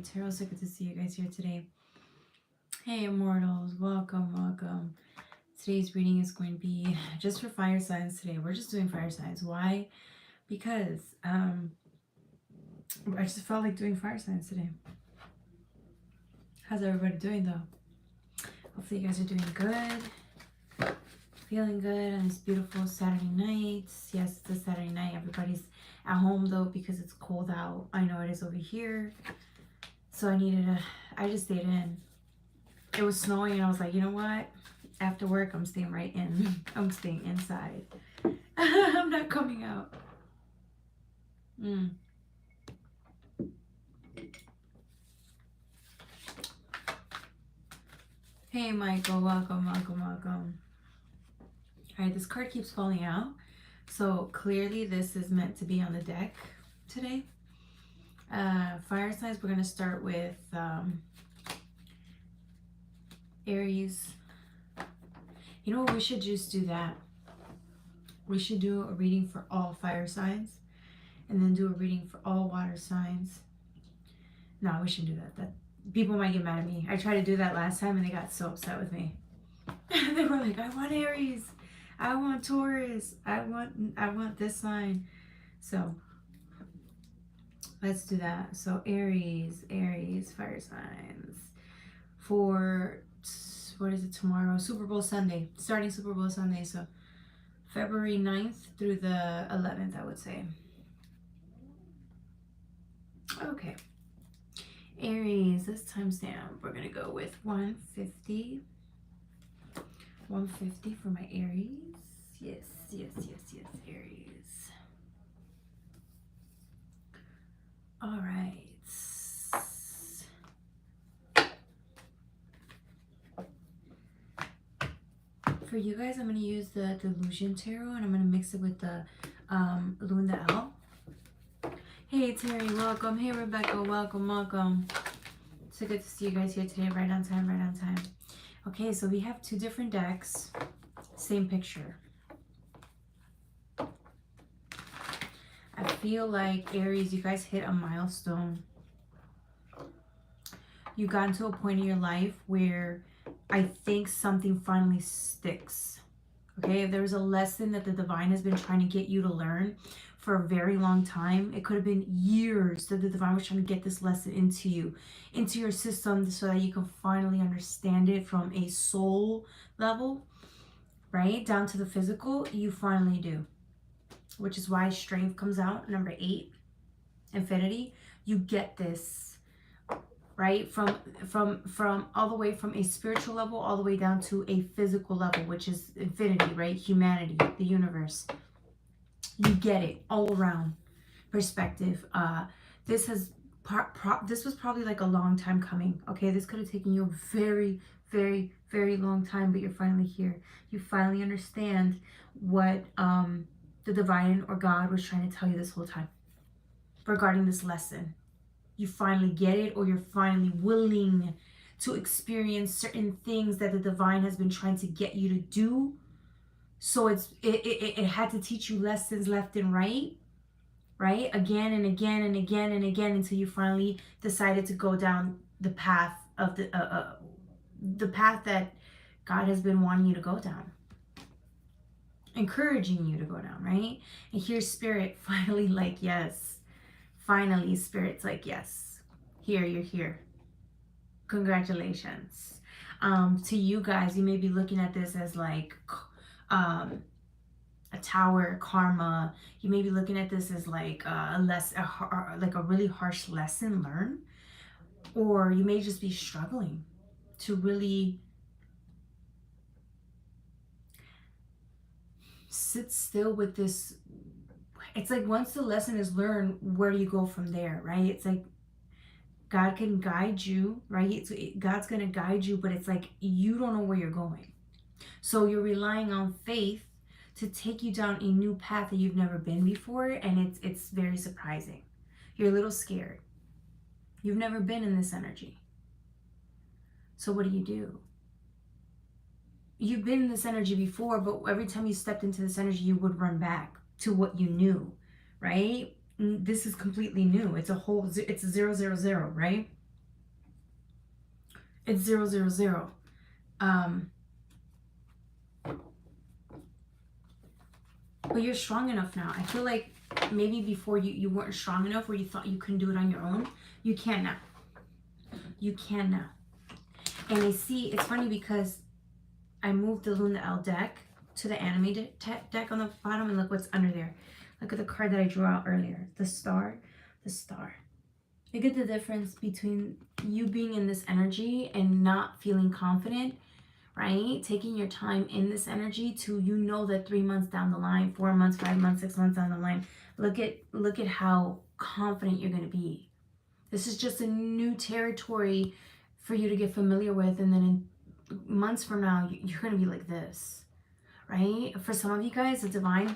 Untitled Tarot. So good to see you guys here today. Hey, immortals, welcome, welcome. Today's reading is going to be just for fire signs today. We're just doing fire signs. Why? Because I just felt like doing fire signs today. How's everybody doing though? Hopefully you guys are doing good. Feeling good on this beautiful Saturday night. Yes, it's a Saturday night. Everybody's at home though because it's cold out. I know it is over here. So I just stayed in. It was snowing and I was like, you know what? After work, I'm staying right in. I'm staying inside. I'm not coming out. Hey, Michael. Welcome, welcome, welcome. All right, this card keeps falling out. So clearly this is meant to be on the deck today. Fire signs, we're going to start with Aries. You know what? We should just do that. We should do a reading for all fire signs and then do a reading for all water signs. No, we shouldn't do that. That people might get mad at me. I tried to do that last time and they got so upset with me. They were like, I want Aries. I want Taurus. I want this sign. So let's do that. So Aries, fire signs for, what is it, tomorrow? Super Bowl Sunday, starting Super Bowl Sunday. So February 9th through the 11th, I would say. Okay. Aries, this timestamp, we're going to go with 150. 150 for my Aries. Yes, Aries. All right. For you guys, I'm going to use the Delusion Tarot and I'm going to mix it with the Luna L. Hey, Terry, welcome. Hey, Rebecca, welcome. So good to see you guys here today. Right on time. Okay, so we have two different decks. Same picture. I feel like, Aries, you guys hit a milestone. You got to a point in your life where I think something finally sticks. Okay, if there was a lesson that the divine has been trying to get you to learn for a very long time, it could have been years that the divine was trying to get this lesson into you, into your system, so that you can finally understand it from a soul level, right, down to the physical. You finally do, which is why strength comes out, number 8, infinity. You get this, right, from all the way from a spiritual level all the way down to a physical level, which is infinity, right, humanity, the universe. You get it all around perspective. This was probably like a long time coming. Okay, this could have taken you a very, very, very long time, but you're finally here. You finally understand what the divine or God was trying to tell you this whole time regarding this lesson. You finally get it, or you're finally willing to experience certain things that the divine has been trying to get you to do. So it had to teach you lessons left and right, again and again and again and again, until you finally decided to go down the path of the path that God has been wanting you to go down, encouraging you to go down, right? And here's Spirit finally like, yes. Finally, Spirit's like, yes. Here, you're here. Congratulations. To you guys, you may be looking at this as like a tower, karma. You may be looking at this as like like a really harsh lesson learned, or you may just be struggling to really sit still with this. It's like once the lesson is learned, where do you go from there, right? It's like God can guide you, right? God's going to guide you, but it's like you don't know where you're going. So you're relying on faith to take you down a new path that you've never been before, and it's very surprising. You're a little scared. You've never been in this energy. So what do? You've been in this energy before, but every time you stepped into this energy, you would run back to what you knew, right? This is completely new. It's a 000, right? It's 000. But you're strong enough now. I feel like maybe before you weren't strong enough, where you thought you couldn't do it on your own. You can now. You can now. And I see, it's funny because I moved the Luna L deck to the animated deck on the bottom, and look what's under there. Look at the card that I drew out earlier. The star. The star. Look at the difference between you being in this energy and not feeling confident, right? Taking your time in this energy to, you know, that 3 months down the line, 4 months, 5 months, 6 months down the line, look at how confident you're going to be. This is just a new territory for you to get familiar with, and then in months from now, you're going to be like this, right? For some of you guys, the divine,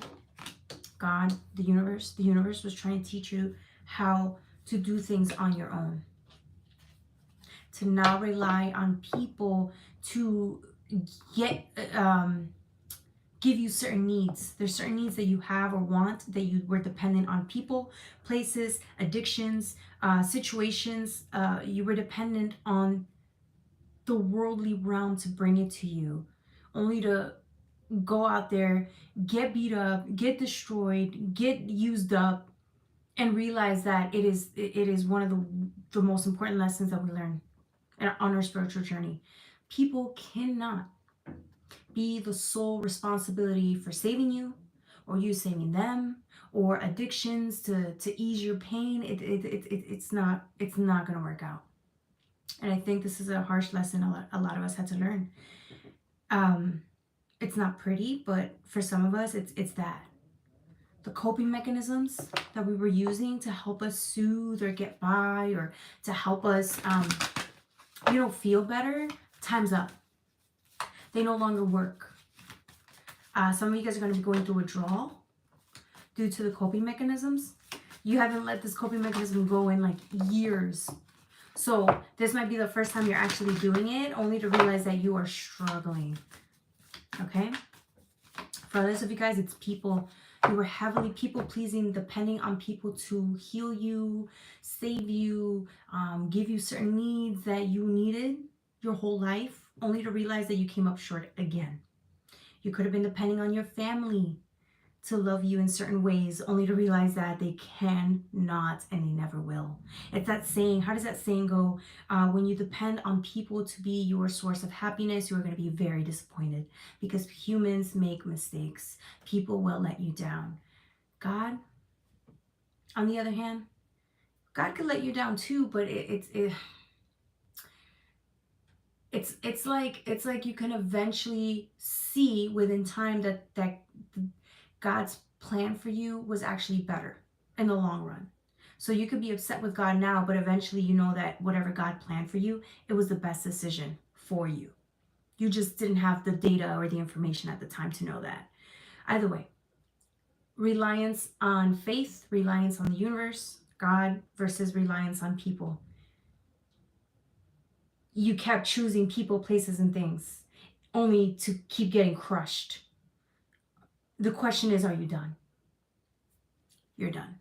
God, the universe was trying to teach you how to do things on your own, to not rely on people to get give you certain needs. There's certain needs that you have or want that you were dependent on people, places, addictions, situations. You were dependent on the worldly realm to bring it to you, only to go out there, get beat up, get destroyed, get used up, and realize that it is one of the most important lessons that we learn on our spiritual journey. People cannot be the sole responsibility for saving you, or you saving them, or addictions to ease your pain. It's not going to work out. And I think this is a harsh lesson a lot of us had to learn. It's not pretty, but for some of us, it's that. The coping mechanisms that we were using to help us soothe or get by, or to help us, feel better, time's up. They no longer work. Some of you guys are going to be going through withdrawal due to the coping mechanisms. You haven't let this coping mechanism go in like years. So this might be the first time you're actually doing it, only to realize that you are struggling. Okay? For others of you guys, it's people. You were heavily people-pleasing, depending on people to heal you, save you, give you certain needs that you needed your whole life, only to realize that you came up short again. You could have been depending on your family to love you in certain ways, only to realize that they cannot and they never will. It's that saying, how does that saying go? When you depend on people to be your source of happiness, you're going to be very disappointed, because humans make mistakes. People will let you down. God, on the other hand, God could let you down too, but it's like you can eventually see within time that God's plan for you was actually better in the long run. So you could be upset with God now, but eventually you know that whatever God planned for you, it was the best decision for you. You just didn't have the data or the information at the time to know that. Either way, reliance on faith, reliance on the universe, God, versus reliance on people. You kept choosing people, places, and things only to keep getting crushed. The question is, are you done? You're done.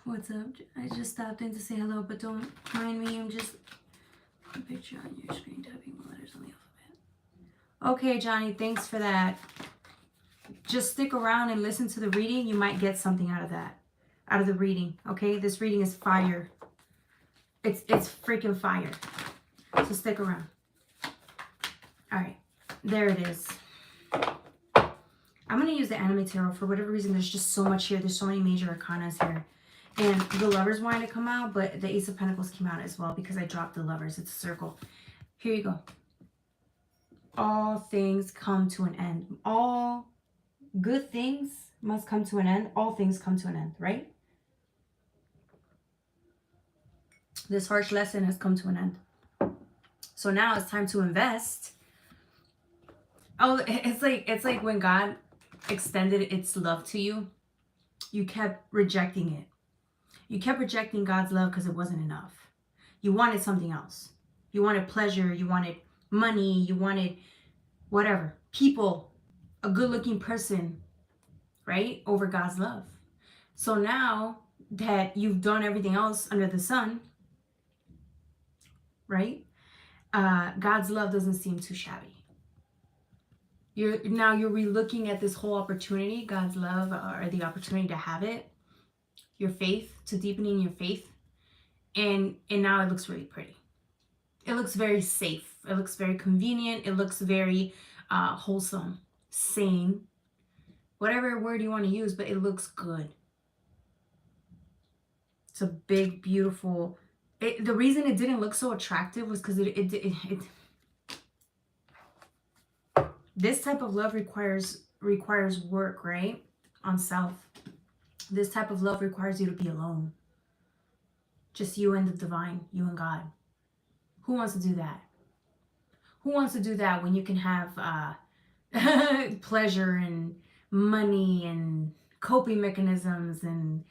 What's up? I just stopped in to say hello, but don't mind me. I'm just a picture on your screen, typing the letters on the alphabet. Okay, Johnny, thanks for that. Just stick around and listen to the reading. You might get something out of that, out of the reading. Okay, this reading is fire. It's freaking fire. So stick around. All right. There it is. I'm going to use the Anime Tarot. For whatever reason, there's just so much here. There's so many major arcanas here. And the Lovers wanted to come out, but the Ace of Pentacles came out as well because I dropped the Lovers. It's a circle. Here you go. All things come to an end. All good things must come to an end. All things come to an end, right? This harsh lesson has come to an end. So now it's time to invest. Oh, it's like when God extended its love to you, you kept rejecting it. You kept rejecting God's love because it wasn't enough. You wanted something else. You wanted pleasure. You wanted money. You wanted whatever. People, a good-looking person, right? Over God's love. So now that you've done everything else under the sun, right? God's love doesn't seem too shabby. You're relooking at this whole opportunity, God's love, or the opportunity to have it, your faith, to deepening your faith, and now it looks really pretty. It looks very safe. It looks very convenient. It looks very wholesome, sane, whatever word you want to use, but it looks good. It's a big, beautiful. The reason it didn't look so attractive was because this type of love requires work, right? On self. This type of love requires you to be alone. Just you and the divine, you and God. Who wants to do that? Who wants to do that when you can have pleasure and money and coping mechanisms and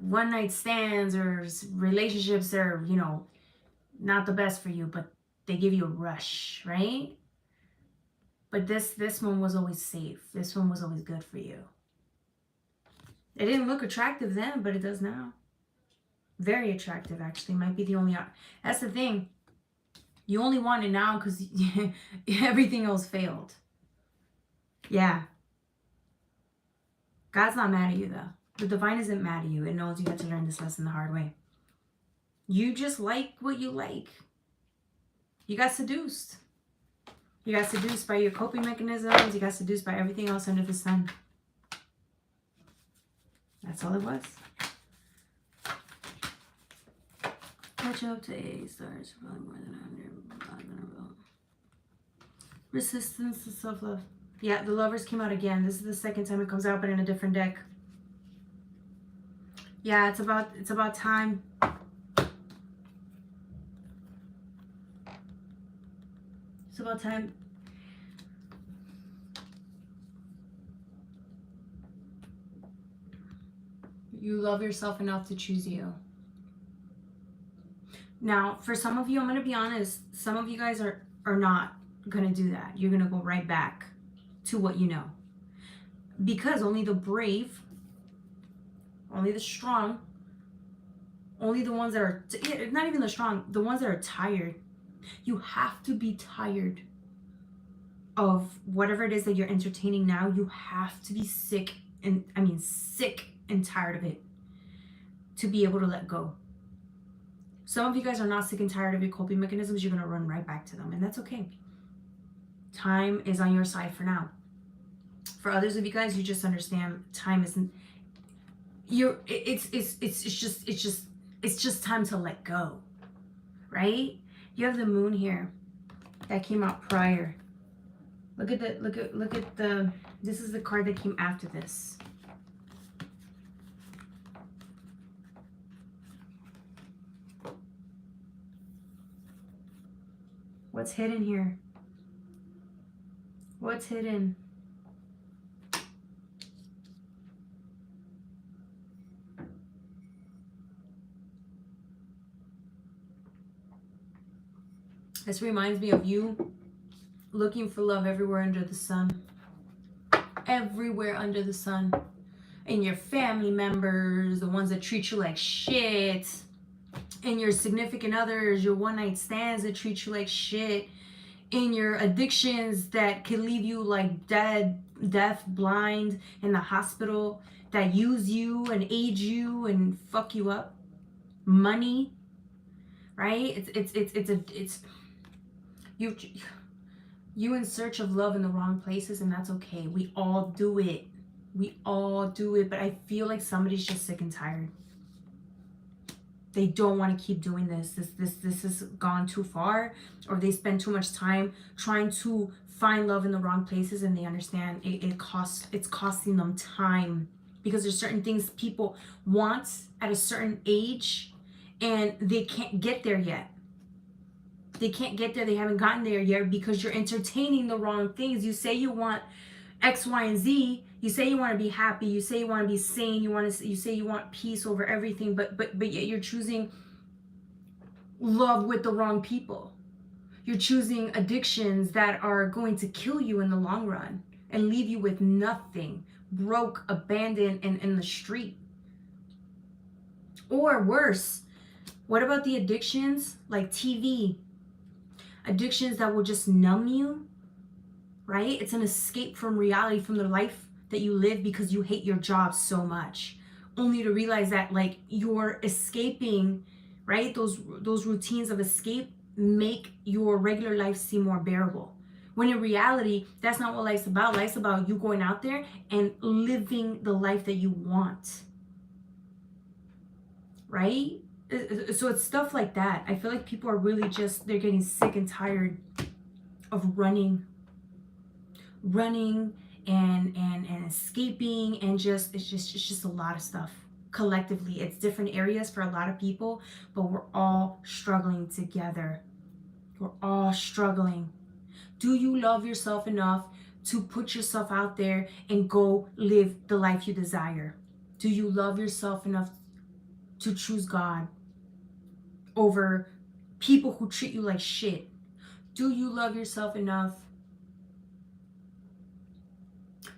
one night stands or relationships that are, not the best for you, but they give you a rush, right? But this one was always safe. This one was always good for you. It didn't look attractive then, but it does now. Very attractive, actually. Might be the only... That's the thing. You only want it now because everything else failed. Yeah. God's not mad at you, though. The divine isn't mad at you. It knows you have to learn this lesson the hard way. You just like what you like. You got seduced. You got seduced by your coping mechanisms. You got seduced by everything else under the sun. That's all it was. Catch up to A stars. Probably more than 100. Resistance to self-love. Yeah, the Lovers came out again. This is the second time it comes out, but in a different deck. Yeah, it's about time. It's about time. You love yourself enough to choose you. Now, for some of you, I'm going to be honest, some of you guys are not going to do that. You're going to go right back to what you know. Because only the brave, only the strong, only the ones that are, not even the strong, the ones that are tired. You have to be tired of whatever it is that you're entertaining now. You have to be sick and tired of it to be able to let go. Some of you guys are not sick and tired of your coping mechanisms. You're going to run right back to them, and that's okay. Time is on your side for now. For others of you guys, you just understand time isn't. It's just time to let go, right? You have the moon here that came out prior. Look at the. This is the card that came after this. What's hidden here? What's hidden? This reminds me of you looking for love everywhere under the sun. Everywhere under the sun. In your family members, the ones that treat you like shit. In your significant others, your one-night stands that treat you like shit. In your addictions that can leave you like dead, deaf, blind in the hospital, that use you and age you and fuck you up. Money, right? It's you in search of love in the wrong places, and that's okay. We all do it. We all do it, but I feel like somebody's just sick and tired. They don't want to keep doing this. This has gone too far, or they spend too much time trying to find love in the wrong places, and they understand it's costing them time, because there's certain things people want at a certain age and they can't get there yet. They can't get there. They haven't gotten there yet because you're entertaining the wrong things. You say you want X, Y, and Z. You say you want to be happy. You say you want to be sane. You say you want peace over everything. But yet you're choosing love with the wrong people. You're choosing addictions that are going to kill you in the long run and leave you with nothing, broke, abandoned, and in the street. Or worse, What about the addictions like TV? Addictions that will just numb you, right? It's an escape from reality, from the life that you live because you hate your job so much. Only to realize that like you're escaping, right? Those routines of escape make your regular life seem more bearable. When in reality, that's not what life's about. Life's about you going out there and living the life that you want, right? So it's stuff like that. I feel like people are really just, they're getting sick and tired of running and escaping, and just it's just a lot of stuff. Collectively, it's different areas for a lot of people, but we're all struggling together. We're all struggling. Do you love yourself enough to put yourself out there and go live the life you desire? Do you love yourself enough to choose God over people who treat you like shit? Do you love yourself enough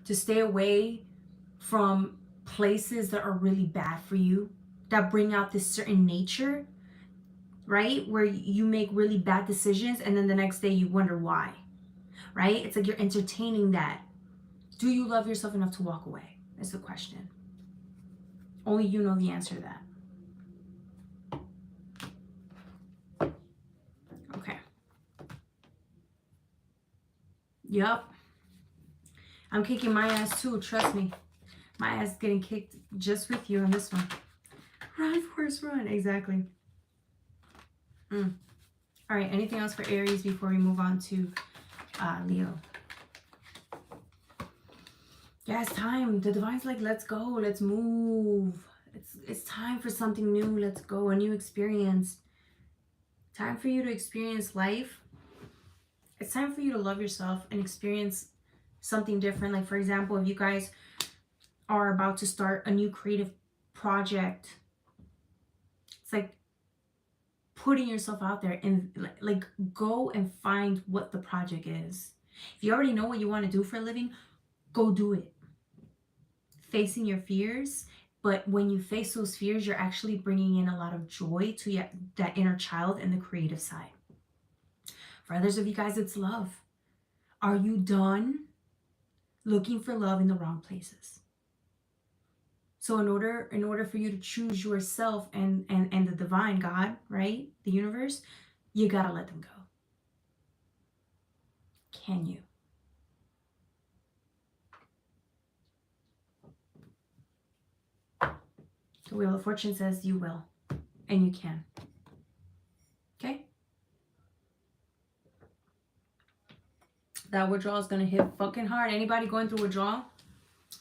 to stay away from places that are really bad for you, that bring out this certain nature, right? Where you make really bad decisions and then the next day you wonder why, right? It's like you're entertaining that. Do you love yourself enough to walk away? Is the question. Only you know the answer to that. Okay. Yup. I'm kicking my ass too, trust me. My ass is getting kicked just with you on this one. Run, Forrest, run. Exactly. All right, anything else for Aries before we move on to Leo? Yeah, it's time. The divine's like, let's go, let's move. It's time for something new. Let's go, a new experience. Time for you to experience life. It's time for you to love yourself and experience something different. Like, for example, if you guys are about to start a new creative project, it's like putting yourself out there and like go and find what the project is. If you already know what you want to do for a living, go do it. Facing your fears, but when you face those fears, you're actually bringing in a lot of joy to that inner child and the creative side. For others of you guys, it's love. Are you done looking for love in the wrong places? So in order for you to choose yourself and the divine, God, right, the universe, you gotta let them go. Can you? The Wheel of Fortune says you will, and you can. Okay? That withdrawal is going to hit fucking hard. Anybody going through withdrawal?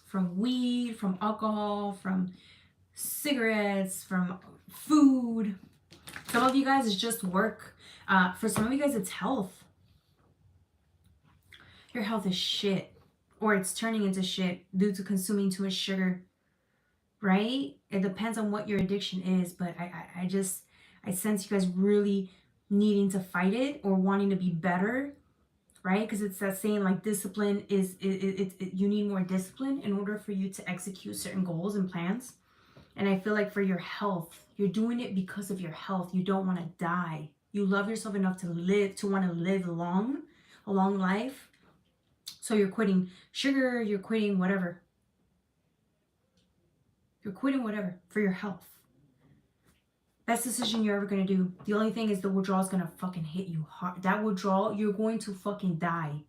From weed, from alcohol, from cigarettes, from food. Some of you guys, it's just work. For some of you guys, it's health. Your health is shit. Or it's turning into shit due to consuming too much sugar. Right? It depends on what your addiction is. But I sense you guys really needing to fight it or wanting to be better. Right? Because it's that saying like discipline is, you need more discipline in order for you to execute certain goals and plans. And I feel like for your health, you're doing it because of your health. You don't want to die. You love yourself enough to live, to want to live a long life. So you're quitting sugar, you're quitting whatever. You're quitting whatever for your health. Best decision you're ever going to do. The only thing is the withdrawal is going to fucking hit you hard. That withdrawal, you're going to fucking die.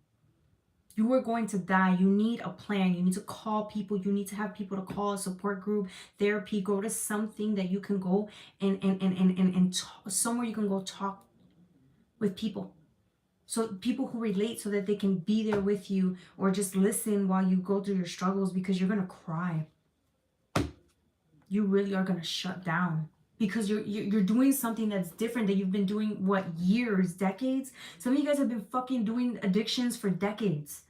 You are going to die. You need a plan. You need to call people. You need to have people to call, a support group, therapy. Go to something that you can go and somewhere you can go talk with people. So people who relate so that they can be there with you or just listen while you go through your struggles, because you're going to cry. You really are going to shut down. Because you're doing something that's different that you've been doing, what, years, decades? Some of you guys have been fucking doing addictions for decades.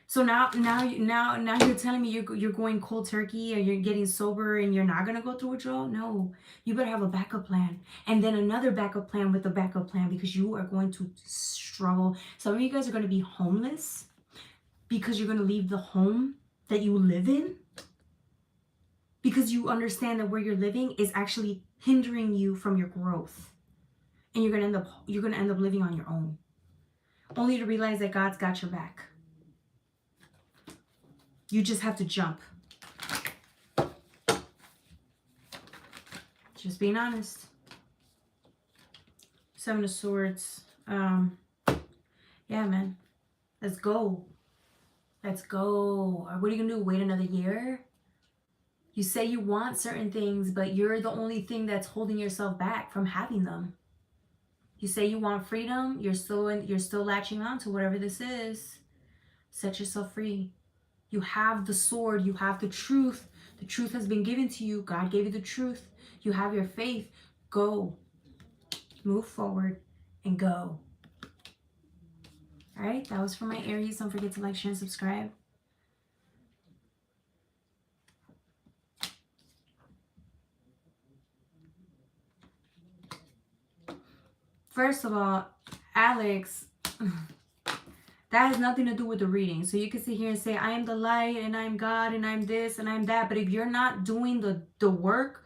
So now you're telling me you're going cold turkey and you're getting sober and you're not gonna go through withdrawal? No, you better have a backup plan, and then another backup plan with a backup plan, because you are going to struggle. Some of you guys are going to be homeless because you're going to leave the home that you live in. Because you understand that where you're living is actually hindering you from your growth. And you're gonna end up living on your own. Only to realize that God's got your back. You just have to jump. Just being honest. Seven of Swords. Yeah, man. Let's go. Let's go. What are you gonna do? Wait another year? You say you want certain things, but you're the only thing that's holding yourself back from having them. You say you want freedom, you're still latching on to whatever this is. Set yourself free. You have the sword, you have the truth. The truth has been given to you. God gave you the truth. You have your faith. Go. Move forward and go. All right, that was for my Aries. Don't forget to like, share, and subscribe. First of all, Alex, that has nothing to do with the reading. So you can sit here and say, I am the light and I'm God and I'm this and I'm that. But if you're not doing the work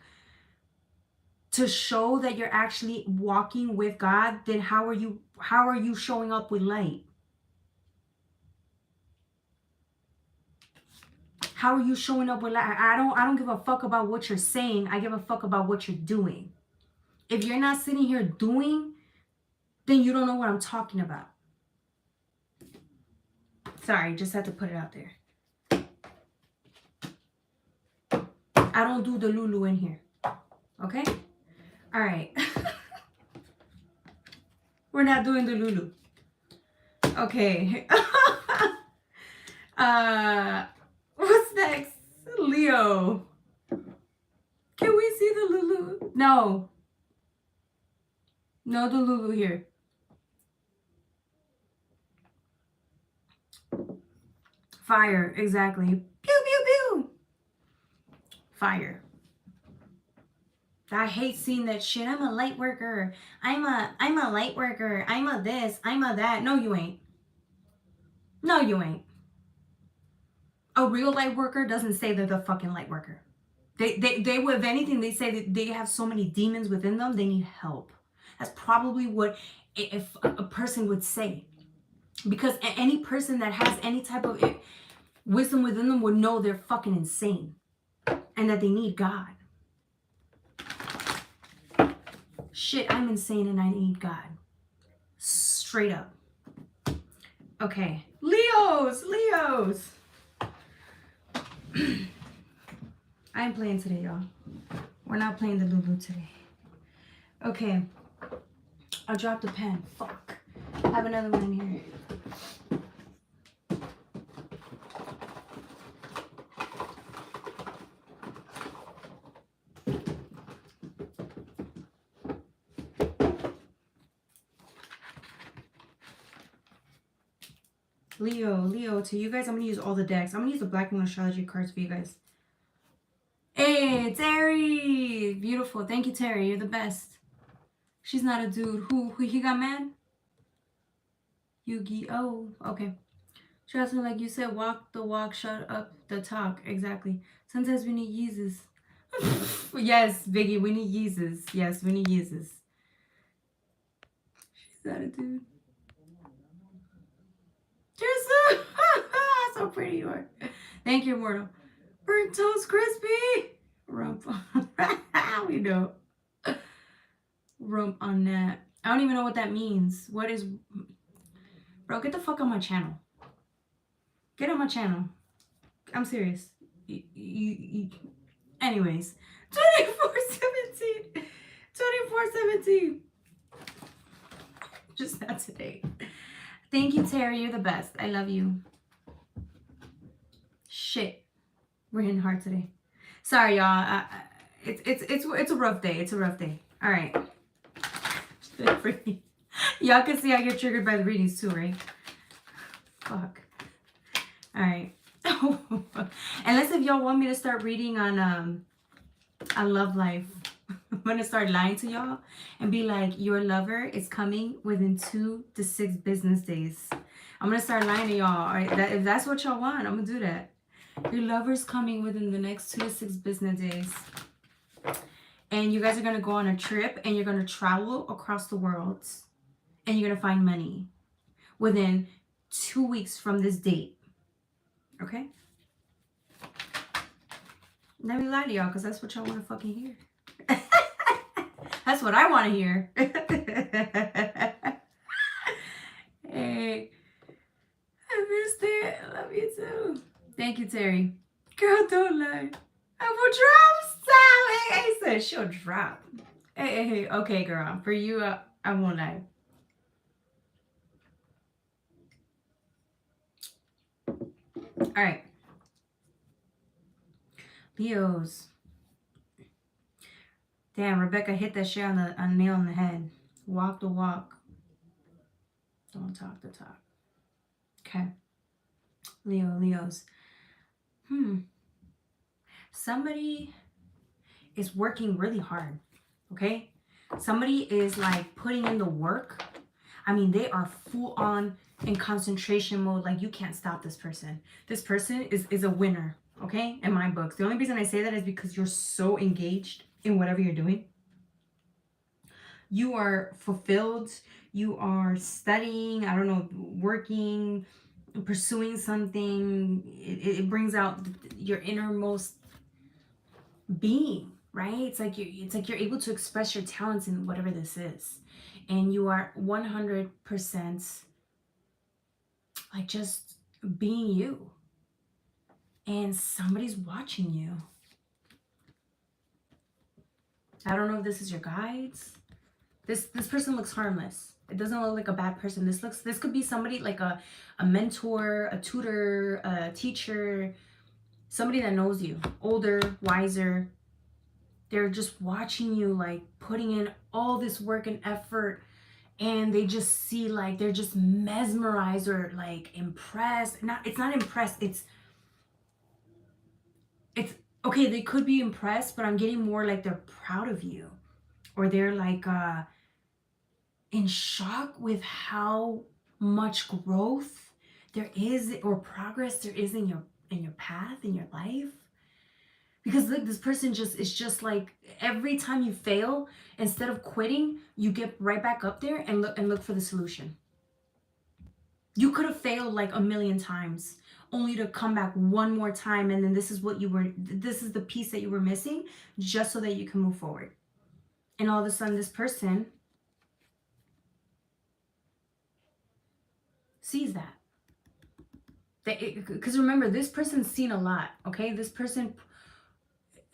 to show that you're actually walking with God, then how are you showing up with light? How are you showing up with light? I don't give a fuck about what you're saying. I give a fuck about what you're doing. If you're not sitting here doing, then you don't know what I'm talking about. Sorry, just had to put it out there. I don't do the Lulu in here. Okay? All right. We're not doing the Lulu. Okay. What's next? Leo. Can we see the Lulu? No. No, the Lulu here. Fire, exactly. Pew, pew, pew. Fire. I hate seeing that shit. I'm a light worker. I'm a light worker. I'm a this. I'm a that. No, you ain't. No, you ain't. A real light worker doesn't say they're the fucking light worker. They if anything, they say that they have so many demons within them, they need help. That's probably what if a person would say. Because any person that has any type of wisdom within them would know they're fucking insane. And that they need God. Shit, I'm insane and I need God. Straight up. Okay. Leos! I ain't playing today, y'all. We're not playing the Lulu today. Okay. I dropped the pen. Fuck. I have another one in here. Leo, to you guys, I'm going to use all the decks. I'm going to use the Black Moon Astrology cards for you guys. Hey, it's Aries. Beautiful. Thank you, Terry. You're the best. She's not a dude. Who he got mad? Yugi. Oh, okay. Trust me, like you said, walk the walk, shut up the talk. Exactly. Sometimes we need Yeezus. Yes, Biggie, we need Yeezus. Yes, we need Yeezus. She's not a dude. You're so pretty you are. Thank you, Immortal. Burnt toast crispy. Rump. We know. Rump on that. I don't even know what that means. What is... Bro, get the fuck on my channel. Get on my channel. I'm serious. Anyways. 24/17. 24/17. Just not today. Thank you, Terry. You're the best. I love you. Shit. We're hitting hard today. Sorry, y'all. It's a rough day. It's a rough day. All right. Y'all can see I get triggered by the readings too, right? Fuck. All right. Unless if y'all want me to start reading on love life, I'm gonna start lying to y'all and be like, your lover is coming within 2 to 6 business days. I'm gonna start lying to y'all. All right, if that's what y'all want, I'm gonna do that. Your lover's coming within the next 2 to 6 business days. And you guys are going to go on a trip and you're going to travel across the world. And you're going to find money within 2 weeks from this date. Okay? Let me lie to y'all, because that's what y'all want to fucking hear. That's what I want to hear. Hey, I missed it. I love you too. Thank you, Terry. Girl, don't lie. I will drop Sally. I said she'll drop. Hey. Okay, girl. For you, I won't lie. All right. Leos. Damn, Rebecca hit that shit on a nail on the head. Walk the walk. Don't talk the talk. Okay. Leos. Somebody is working really hard. Okay? Somebody is like putting in the work. I mean, they are full on in concentration mode. Like, you can't stop this person. This person is a winner. Okay? In my books. The only reason I say that is because you're so engaged in whatever you're doing. You are fulfilled. You are studying, I don't know, working, pursuing something. It brings out your innermost being, right? It's like you're able to express your talents in whatever this is. And you are 100% like just being you. And somebody's watching you. I don't know if this is your guides. This person looks harmless. It doesn't look like a bad person. This could be somebody like a mentor, a tutor, a teacher, somebody that knows you, older, wiser. They're just watching you, like putting in all this work and effort, and they just see, like, they're just mesmerized or like impressed. It's not impressed. It's okay. They could be impressed, but I'm getting more like they're proud of you, or they're like in shock with how much growth there is or progress there is in your path, in your life. Because look, this person is just like, every time you fail, instead of quitting, you get right back up there and look for the solution. You could have failed like a million times only to come back one more time, and then this is the piece that you were missing, just so that you can move forward. And all of a sudden this person sees that. Because remember, this person's seen a lot, okay? This person,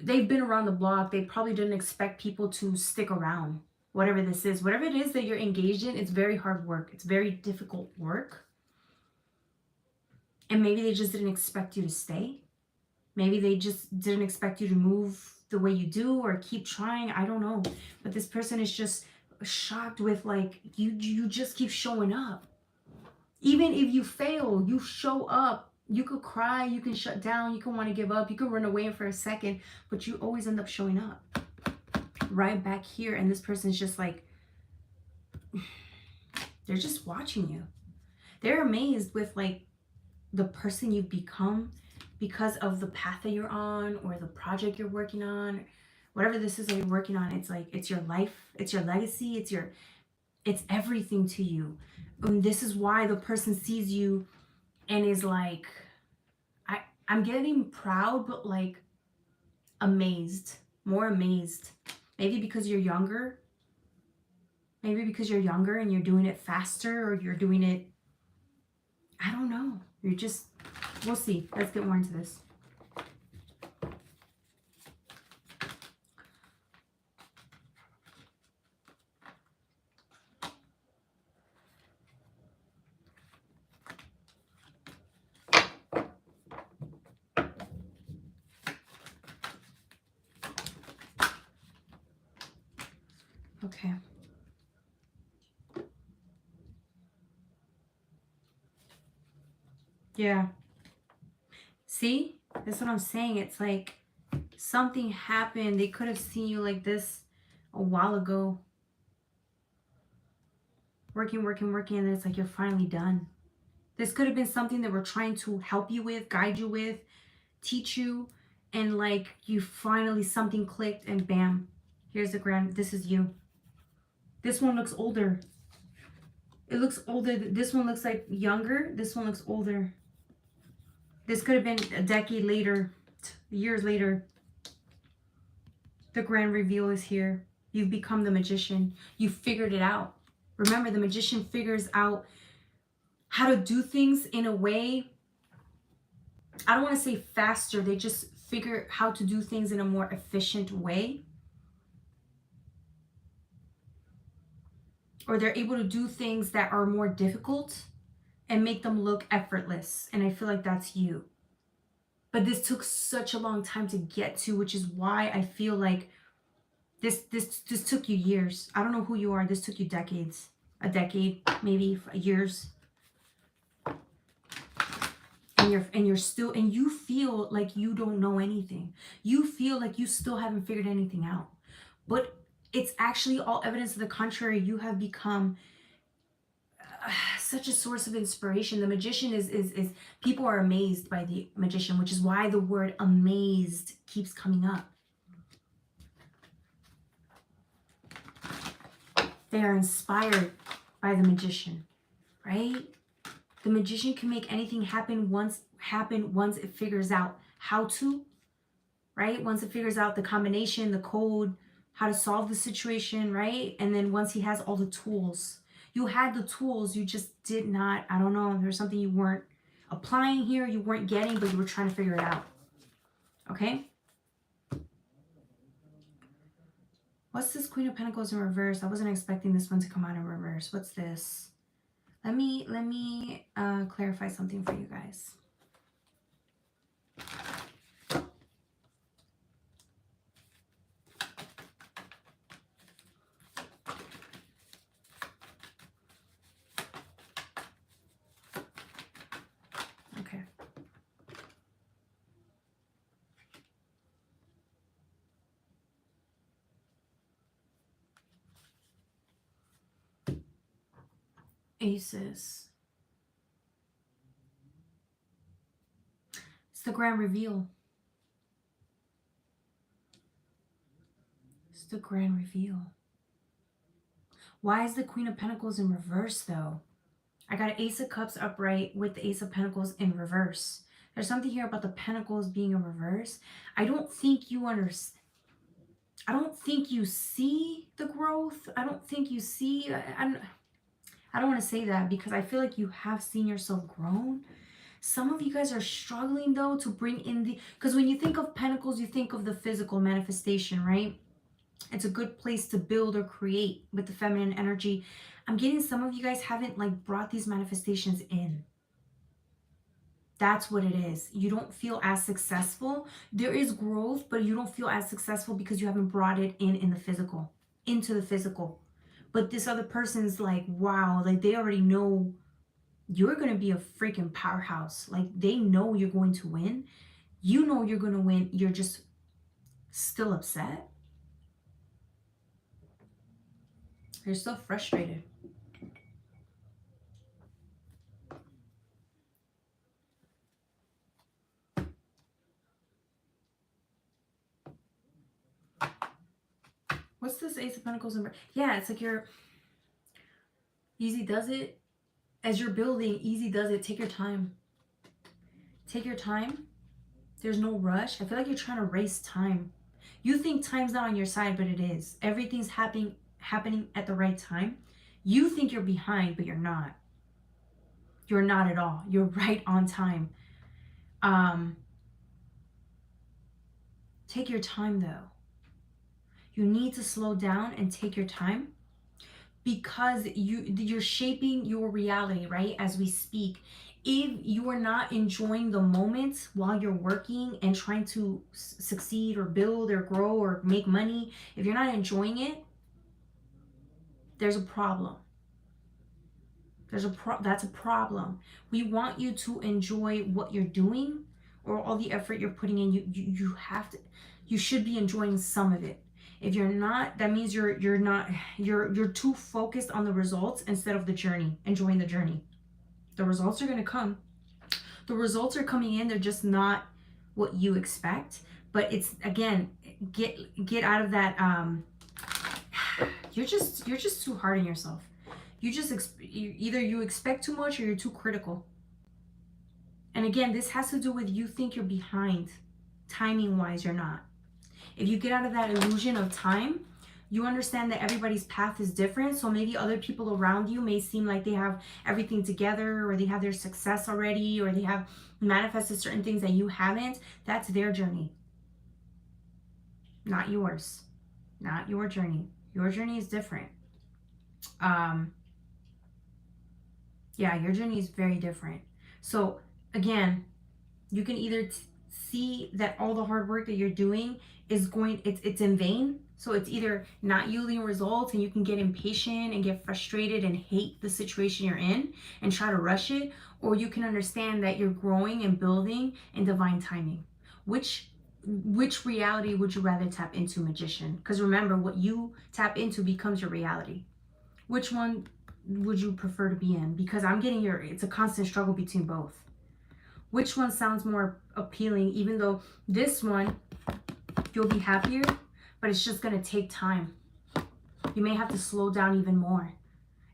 they've been around the block. They probably didn't expect people to stick around. Whatever this is, whatever it is that you're engaged in, it's very hard work. It's very difficult work. And maybe they just didn't expect you to stay. Maybe they just didn't expect you to move the way you do or keep trying. I don't know. But this person is just shocked with, like, you just keep showing up. Even if you fail, you show up. You could cry, you can shut down, you can want to give up, you can run away for a second, but you always end up showing up right back here. And this person's just like, they're just watching you. They're amazed with like the person you've become because of the path that you're on, or the project you're working on, whatever this is that you're working on. It's like, it's your life, it's your legacy, it's everything to you. And this is why the person sees you and is like, I'm getting proud, but like amazed, more amazed. Maybe because you're younger. Maybe because you're younger and you're doing it faster, or you're doing it, I don't know. You're just, we'll see. Let's get more into this. Okay. Yeah. See? That's what I'm saying. It's like something happened. They could have seen you like this a while ago. Working, and it's like you're finally done. This could have been something that we're trying to help you with, guide you with, teach you, and like you finally, something clicked and bam, Here's the grand, this is you. This one looks older. It looks older. This one looks like younger. This one looks older. This could have been a decade later, years later. The grand reveal is here. You've become the magician. You figured it out. Remember, the magician figures out how to do things in a way, I don't want to say faster. They just figure how to do things in a more efficient way. Or they're able to do things that are more difficult and make them look effortless. And I feel like that's you. But this took such a long time to get to, which is why I feel like this took you years. I don't know who you are. This took you decades. A decade, maybe years. And you're still, and you feel like you don't know anything. You feel like you still haven't figured anything out. But it's actually all evidence to the contrary. You have become such a source of inspiration. The magician is people are amazed by the magician, which is why the word amazed keeps coming up. They are inspired by the magician, right? The magician can make anything happen once it figures out how to, right? Once it figures out the combination, the code, how to solve the situation, right? And then once he has all the tools. You had the tools, you just did not, I don't know, there's something you weren't applying here, you weren't getting, but you were trying to figure it out. Okay? What's this Queen of Pentacles in reverse? I wasn't expecting this one to come out in reverse. What's this? Let me clarify something for you guys. Okay. Aces. It's the grand reveal. It's the grand reveal. Why is the Queen of Pentacles in reverse though? I got Ace of Cups upright with the Ace of Pentacles in reverse. There's something here about the Pentacles being in reverse. I don't think you understand. I don't think you see the growth. I don't think you see, I don't want to say that because I feel like you have seen yourself grown. Some of you guys are struggling though to bring in the, because when you think of Pentacles, you think of the physical manifestation, right? It's a good place to build or create with the feminine energy. I'm getting some of you guys haven't like brought these manifestations in. That's what it is. You don't feel as successful. There is growth, but you don't feel as successful because you haven't brought it in the physical, into the physical. But this other person's like, wow, like they already know you're going to be a freaking powerhouse. Like they know you're going to win. You know you're going to win. You're just still upset. You're so frustrated. What's this Ace of Pentacles? Yeah, it's like you're easy does it. As you're building, easy does it. Take your time. Take your time. There's no rush. I feel like you're trying to race time. You think time's not on your side, but it is. Everything's happening at the right time. You think you're behind, but you're not. You're not at all. You're right on time. Take your time though. You need to slow down and take your time because you're shaping your reality, right? As we speak. If you are not enjoying the moment while you're working and trying to succeed or build or grow or make money, if you're not enjoying it, there's a problem. That's a problem. We want you to enjoy what you're doing or all the effort you're putting in. You should be enjoying some of it. If you're not, that means you're too focused on the results instead of the journey, enjoying the journey. The results are going to come. The results are coming in. They're just not what you expect. But it's, again, get out of that You're just too hard on yourself. Either you expect too much or you're too critical. And again, this has to do with you think you're behind. Timing wise, you're not. If you get out of that illusion of time, you understand that everybody's path is different. So maybe other people around you may seem like they have everything together, or they have their success already, or they have manifested certain things that you haven't. That's their journey, not yours. Not your journey. Your journey is different. Yeah, your journey is very different. So again, you can either see that all the hard work that you're doing is it's in vain. So it's either not yielding results and you can get impatient and get frustrated and hate the situation you're in and try to rush it, or you can understand that you're growing and building in divine timing. Which reality would you rather tap into, magician? Because remember, what you tap into becomes your reality. Which one would you prefer to be in? Because I'm getting it's a constant struggle between both. Which one sounds more appealing? Even though this one, you'll be happier, but it's just going to take time. You may have to slow down even more,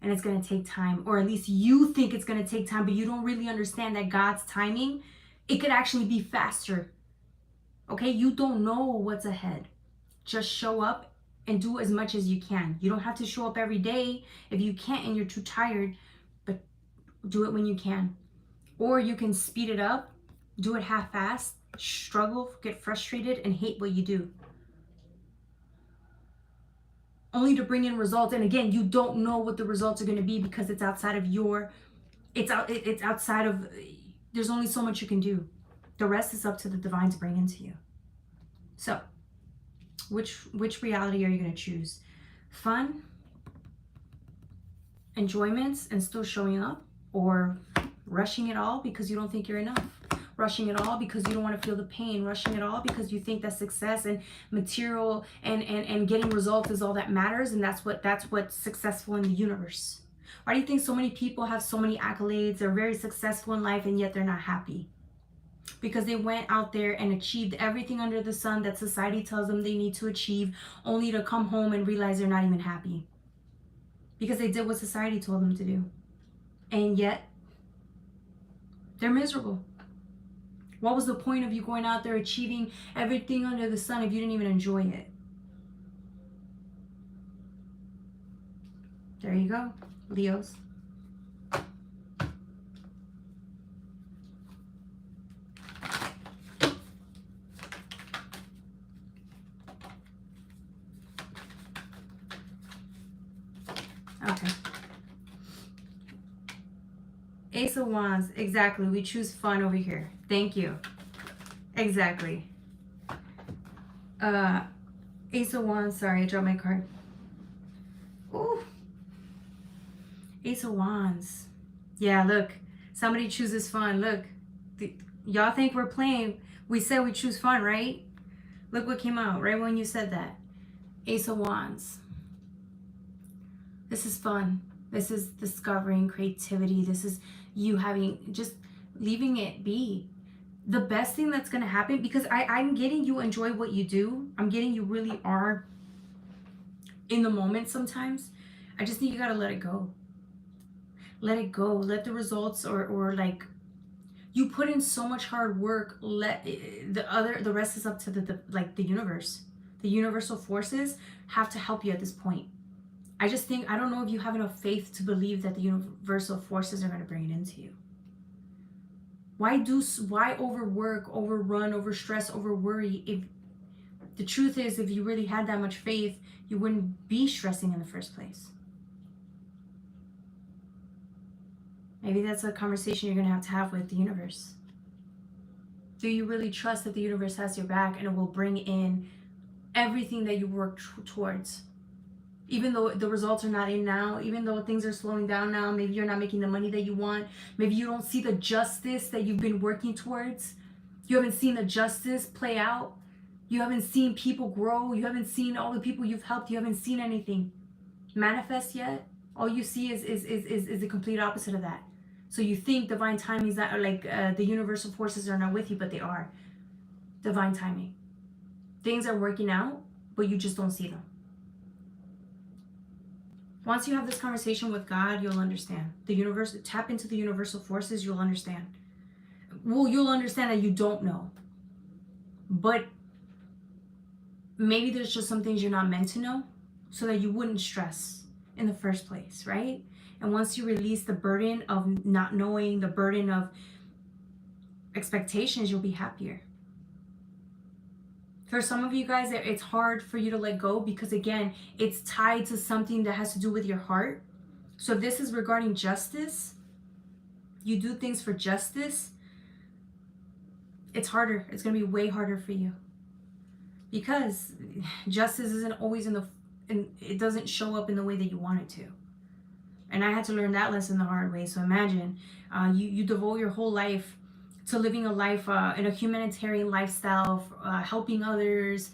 and it's going to take time, or at least you think it's going to take time, but you don't really understand that God's timing, it could actually be faster. Okay, you don't know what's ahead. Just show up and do as much as you can. You don't have to show up every day if you can't and you're too tired, but do it when you can. Or you can speed it up, do it half-assed, struggle, get frustrated, and hate what you do, only to bring in results. And again, you don't know what the results are going to be because it's outside of it's outside of, there's only so much you can do. The rest is up to the divine to bring into you. So which reality are you going to choose? Fun, enjoyments, and still showing up, or rushing it all because you don't think you're enough? Rushing it all because you don't want to feel the pain. Rushing it all because you think that success and material and getting results is all that matters, and that's what's successful in the universe. Why do you think so many people have so many accolades, they're very successful in life, and yet they're not happy? Because they went out there and achieved everything under the sun that society tells them they need to achieve, only to come home and realize they're not even happy. Because they did what society told them to do. And yet, they're miserable. What was the point of you going out there achieving everything under the sun if you didn't even enjoy it? There you go, Leos. Okay. Ace of Wands. Exactly. We choose fun over here. Thank you. Exactly. Ace of Wands. Sorry, I dropped my card. Ooh. Ace of Wands. Yeah, look. Somebody chooses fun. Look. Y'all think we're playing. We said we choose fun, right? Look what came out right when you said that. Ace of Wands. This is fun. This is discovering creativity. This is you just leaving it be. The best thing that's going to happen, because I'm getting you enjoy what you do. I'm getting you really are in the moment sometimes. I just think you got to let it go. Let it go. Let the results or like you put in so much hard work. Let the rest is up to the universe. The universal forces have to help you at this point. I just think, I don't know if you have enough faith to believe that the universal forces are going to bring it into you. Why overwork, overrun, overstress, overworry? If the truth is, if you really had that much faith, you wouldn't be stressing in the first place. Maybe that's a conversation you're going to have with the universe. Do you really trust that the universe has your back and it will bring in everything that you work towards? Even though the results are not in now, even though things are slowing down now, maybe you're not making the money that you want, maybe you don't see the justice that you've been working towards, you haven't seen the justice play out, you haven't seen people grow, you haven't seen all the people you've helped, you haven't seen anything manifest yet. All you see is the complete opposite of that. So you think divine timing is not, like the universal forces are not with you, but they are. Divine timing. Things are working out, but you just don't see them. Once you have this conversation with God, you'll understand. The universe, tap into the universal forces, you'll understand. Well, you'll understand that you don't know. But maybe there's just some things you're not meant to know so that you wouldn't stress in the first place, right? And once you release the burden of not knowing, the burden of expectations, you'll be happier. For some of you guys, it's hard for you to let go because, again, it's tied to something that has to do with your heart. So if this is regarding justice, you do things for justice, it's harder. It's going to be way harder for you. Because justice isn't always it doesn't show up in the way that you want it to. And I had to learn that lesson the hard way. So imagine you devote your whole life to living a life in a humanitarian lifestyle, helping others,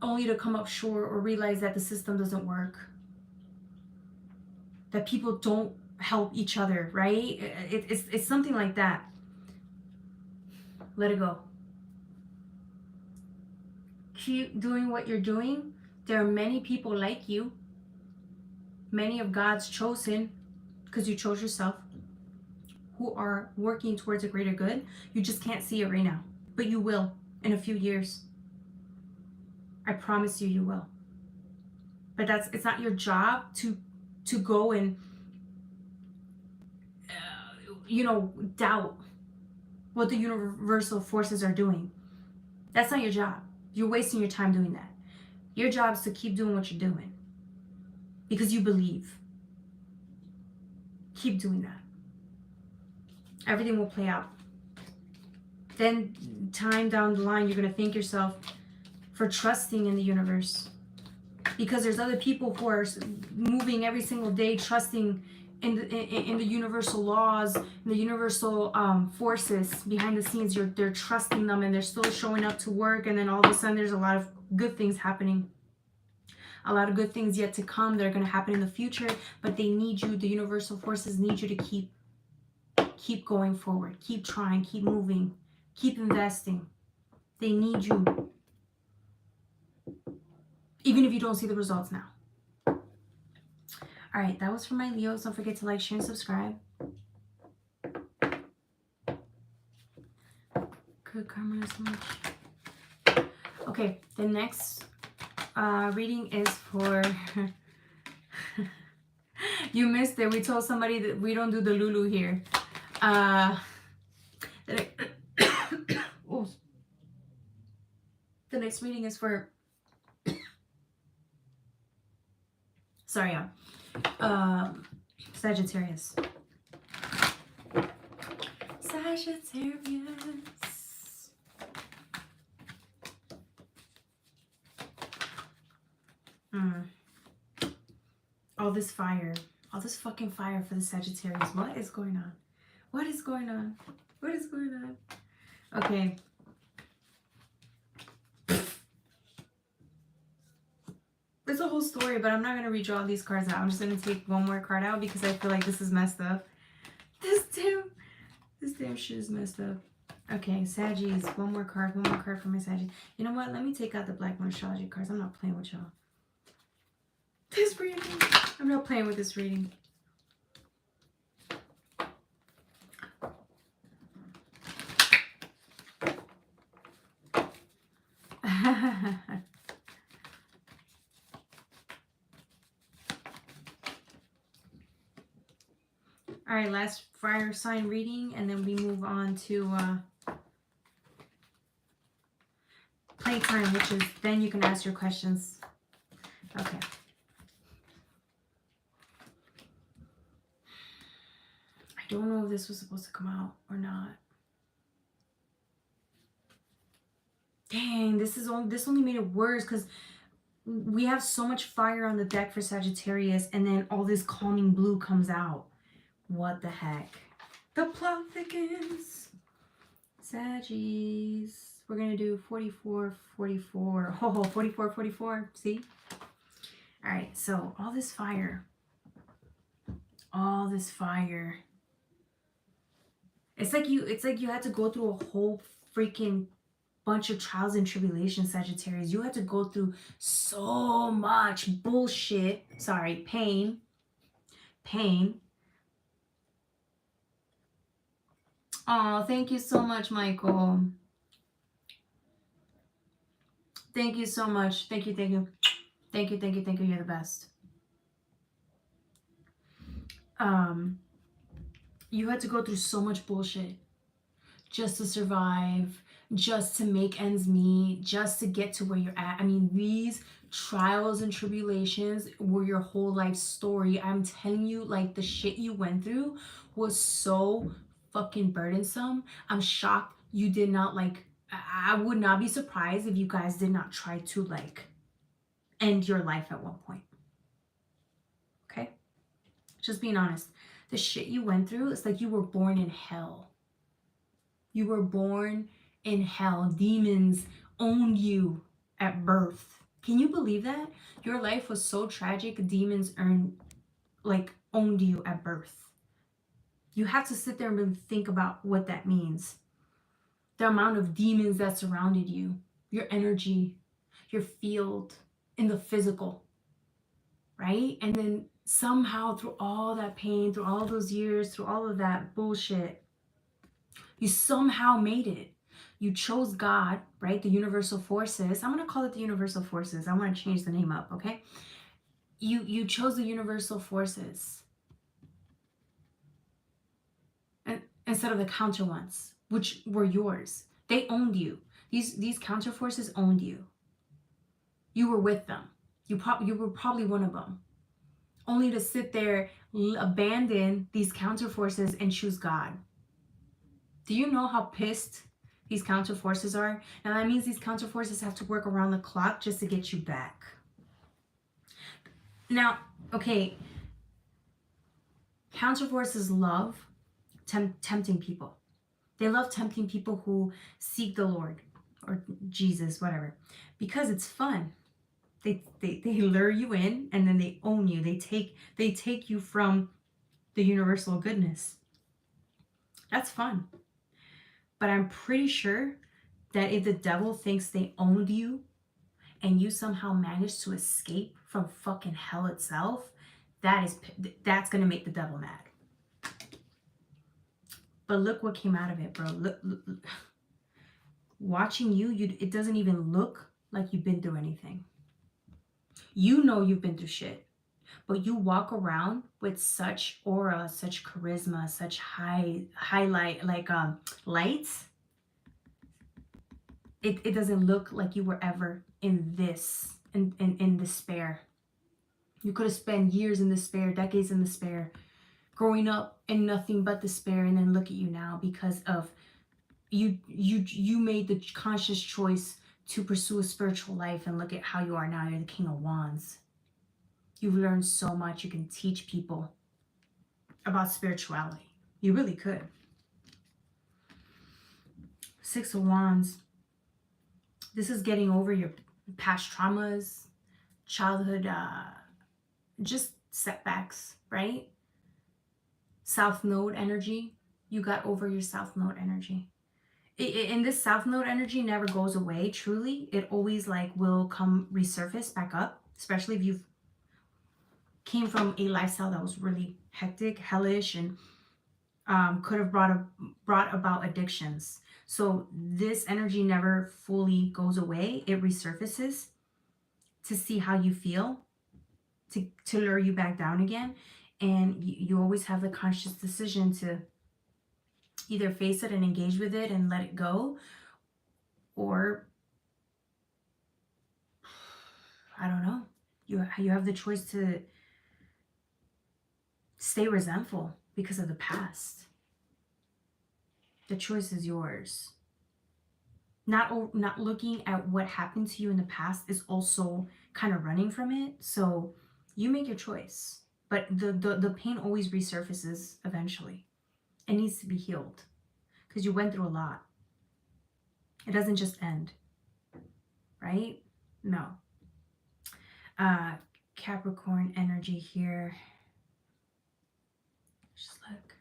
only to come up short or realize that the system doesn't work, that people don't help each other, right? It's something like that. Let it go. Keep doing what you're doing. There are many people like you, many of God's chosen, because you chose yourself, who are working towards a greater good. You just can't see it right now, but you will in a few years. I promise you, you will. But it's not your job to go and doubt what the universal forces are doing. That's not your job. You're wasting your time doing that. Your job is to keep doing what you're doing because you believe. Keep doing that. Everything will play out. Then time down the line, you're going to thank yourself for trusting in the universe, because there's other people who are moving every single day, trusting in the universal laws, in the universal forces behind the scenes. They're trusting them, and they're still showing up to work, and then all of a sudden there's a lot of good things happening. A lot of good things yet to come that are going to happen in the future, but they need you. The universal forces need you to keep going forward, keep trying, keep moving, keep investing. They need you, even if you don't see the results now. All right, that was for my Leos. Don't forget to like, share, and subscribe. Good karma so much. Okay, the next reading is for you missed it. We told somebody that we don't do the Lulu here. The next reading is for sorry, Sagittarius. All this fire. All this fucking fire for the Sagittarius. What is going on? What is going on? What is going on? Okay. There's a whole story, but I'm not going to redraw all these cards out. I'm just going to take one more card out because I feel like this is messed up. This damn shit is messed up. Okay, Saggies. One more card for my Saggies. You know what? Let me take out the Black Moon Astrology cards. I'm not playing with y'all. This reading. I'm not playing with this reading. All right, last fire sign reading, and then we move on to Playtime, which is then you can ask your questions. Okay. I don't know if this was supposed to come out or not. Dang, this only made it worse because we have so much fire on the deck for Sagittarius, and then all this calming blue comes out. What the heck? The plot thickens. Saggies. We're going to do 44, 44. Oh, 44, 44. See? All right. So all this fire. All this fire. It's like you had to go through a whole freaking bunch of trials and tribulations, Sagittarius. You had to go through so much bullshit. Sorry, pain. pain. Oh, thank you so much, Michael. Thank you so much. Thank you, thank you. Thank you, thank you, thank you. You're the best. You had to go through so much bullshit just to survive, just to make ends meet, just to get to where you're at. I mean, these trials and tribulations were your whole life story. I'm telling you, like, the shit you went through was so fucking burdensome. I'm shocked you did not, like, I would not be surprised if you guys did not try to, like, end your life at one point. Okay? Just being honest. The shit you went through, it's like you were born in hell. You were born in hell. Demons owned you at birth. Can you believe that? Your life was so tragic, demons owned you at birth. You have to sit there and really think about what that means. The amount of demons that surrounded you, your energy, your field, in the physical, right? And then somehow through all that pain, through all those years, through all of that bullshit, you somehow made it. You chose God, right? The universal forces. I'm going to call it the universal forces. I want to change the name up, okay? You chose the universal forces and instead of the counter ones, which were yours. They owned you. These counter forces owned you. You were with them. You were probably one of them. Only to sit there, abandon these counter forces and choose God. Do you know how pissed these counter forces are? Now that means these counter forces have to work around the clock just to get you back. Now, okay, counter forces love tempting people. They love tempting people who seek the Lord or Jesus, whatever, because it's fun. They lure you in and then they own you. They take you from the universal goodness. That's fun. But I'm pretty sure that if the devil thinks they owned you and you somehow manage to escape from fucking hell itself, that's gonna make the devil mad. But look what came out of it, bro. Look. Watching you, it doesn't even look like you've been through anything. You know you've been through shit, but you walk around with such aura, such charisma, such highlight, lights. It doesn't look like you were ever in despair. You could have spent years in despair, decades in despair, growing up in nothing but despair, and then look at you now because of you made the conscious choice to pursue a spiritual life, and look at how you are now. You're the King of Wands. You've learned so much. You can teach people about spirituality. You really could. Six of Wands. This is getting over your past traumas, childhood, just setbacks, right? South Node energy. You got over your South Node energy. And this South Node energy never goes away, truly. It always will come resurface back up, especially if you've came from a lifestyle that was really hectic, hellish, and could have brought about addictions. So this energy never fully goes away. It resurfaces to see how you feel, to lure you back down again. And you always have the conscious decision to either face it and engage with it and let it go, or I don't know. You have the choice to stay resentful because of the past. The choice is yours. Not looking at what happened to you in the past is also kind of running from it. So you make your choice. But the pain always resurfaces eventually. It needs to be healed because you went through a lot. It doesn't just end, right? No. Capricorn energy here. Just look.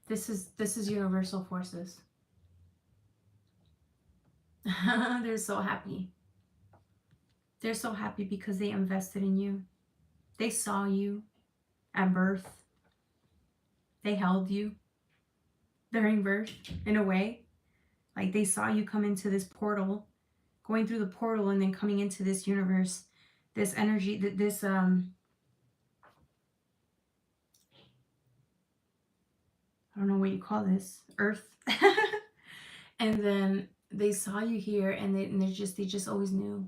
This is universal forces. They're so happy. They're so happy because they invested in you. They saw you at birth. They held you during birth, in a way. Like, they saw you come into this portal, going through the portal and then coming into this universe, this energy, this I don't know what you call this, earth. And then they saw you here, and they just always knew.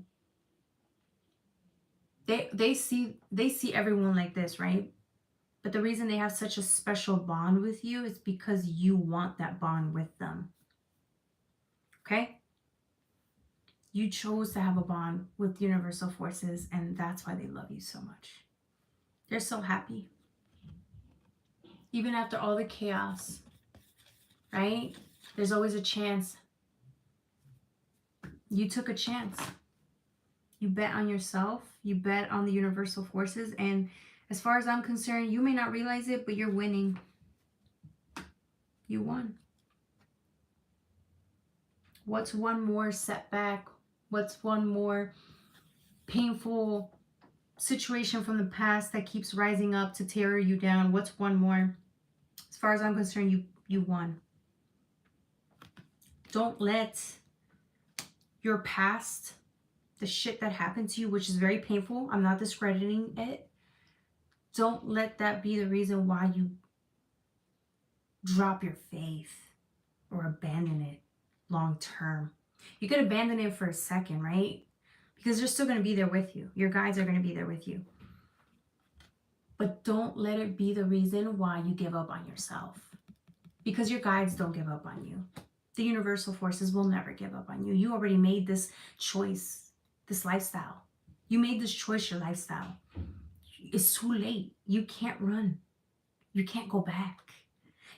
They see everyone like this, right? But the reason they have such a special bond with you is because you want that bond with them. Okay? You chose to have a bond with universal forces, and that's why they love you so much. They're so happy. Even after all the chaos, right? There's always a chance. You took a chance. You bet on yourself. You bet on the universal forces. And as far as I'm concerned, you may not realize it, but you're winning. You won. What's one more setback? What's one more painful situation from the past that keeps rising up to tear you down? What's one more? As far as I'm concerned, you won. Don't let your past, the shit that happened to you, which is very painful, I'm not discrediting it, don't let that be the reason why you drop your faith or abandon it long term. You could abandon it for a second, right? Because they're still going to be there with you. Your guides are going to be there with you. But don't let it be the reason why you give up on yourself. Because your guides don't give up on you. The universal forces will never give up on you. You already made this choice, this lifestyle. You made this choice, your lifestyle. It's too late. You can't run. You can't go back.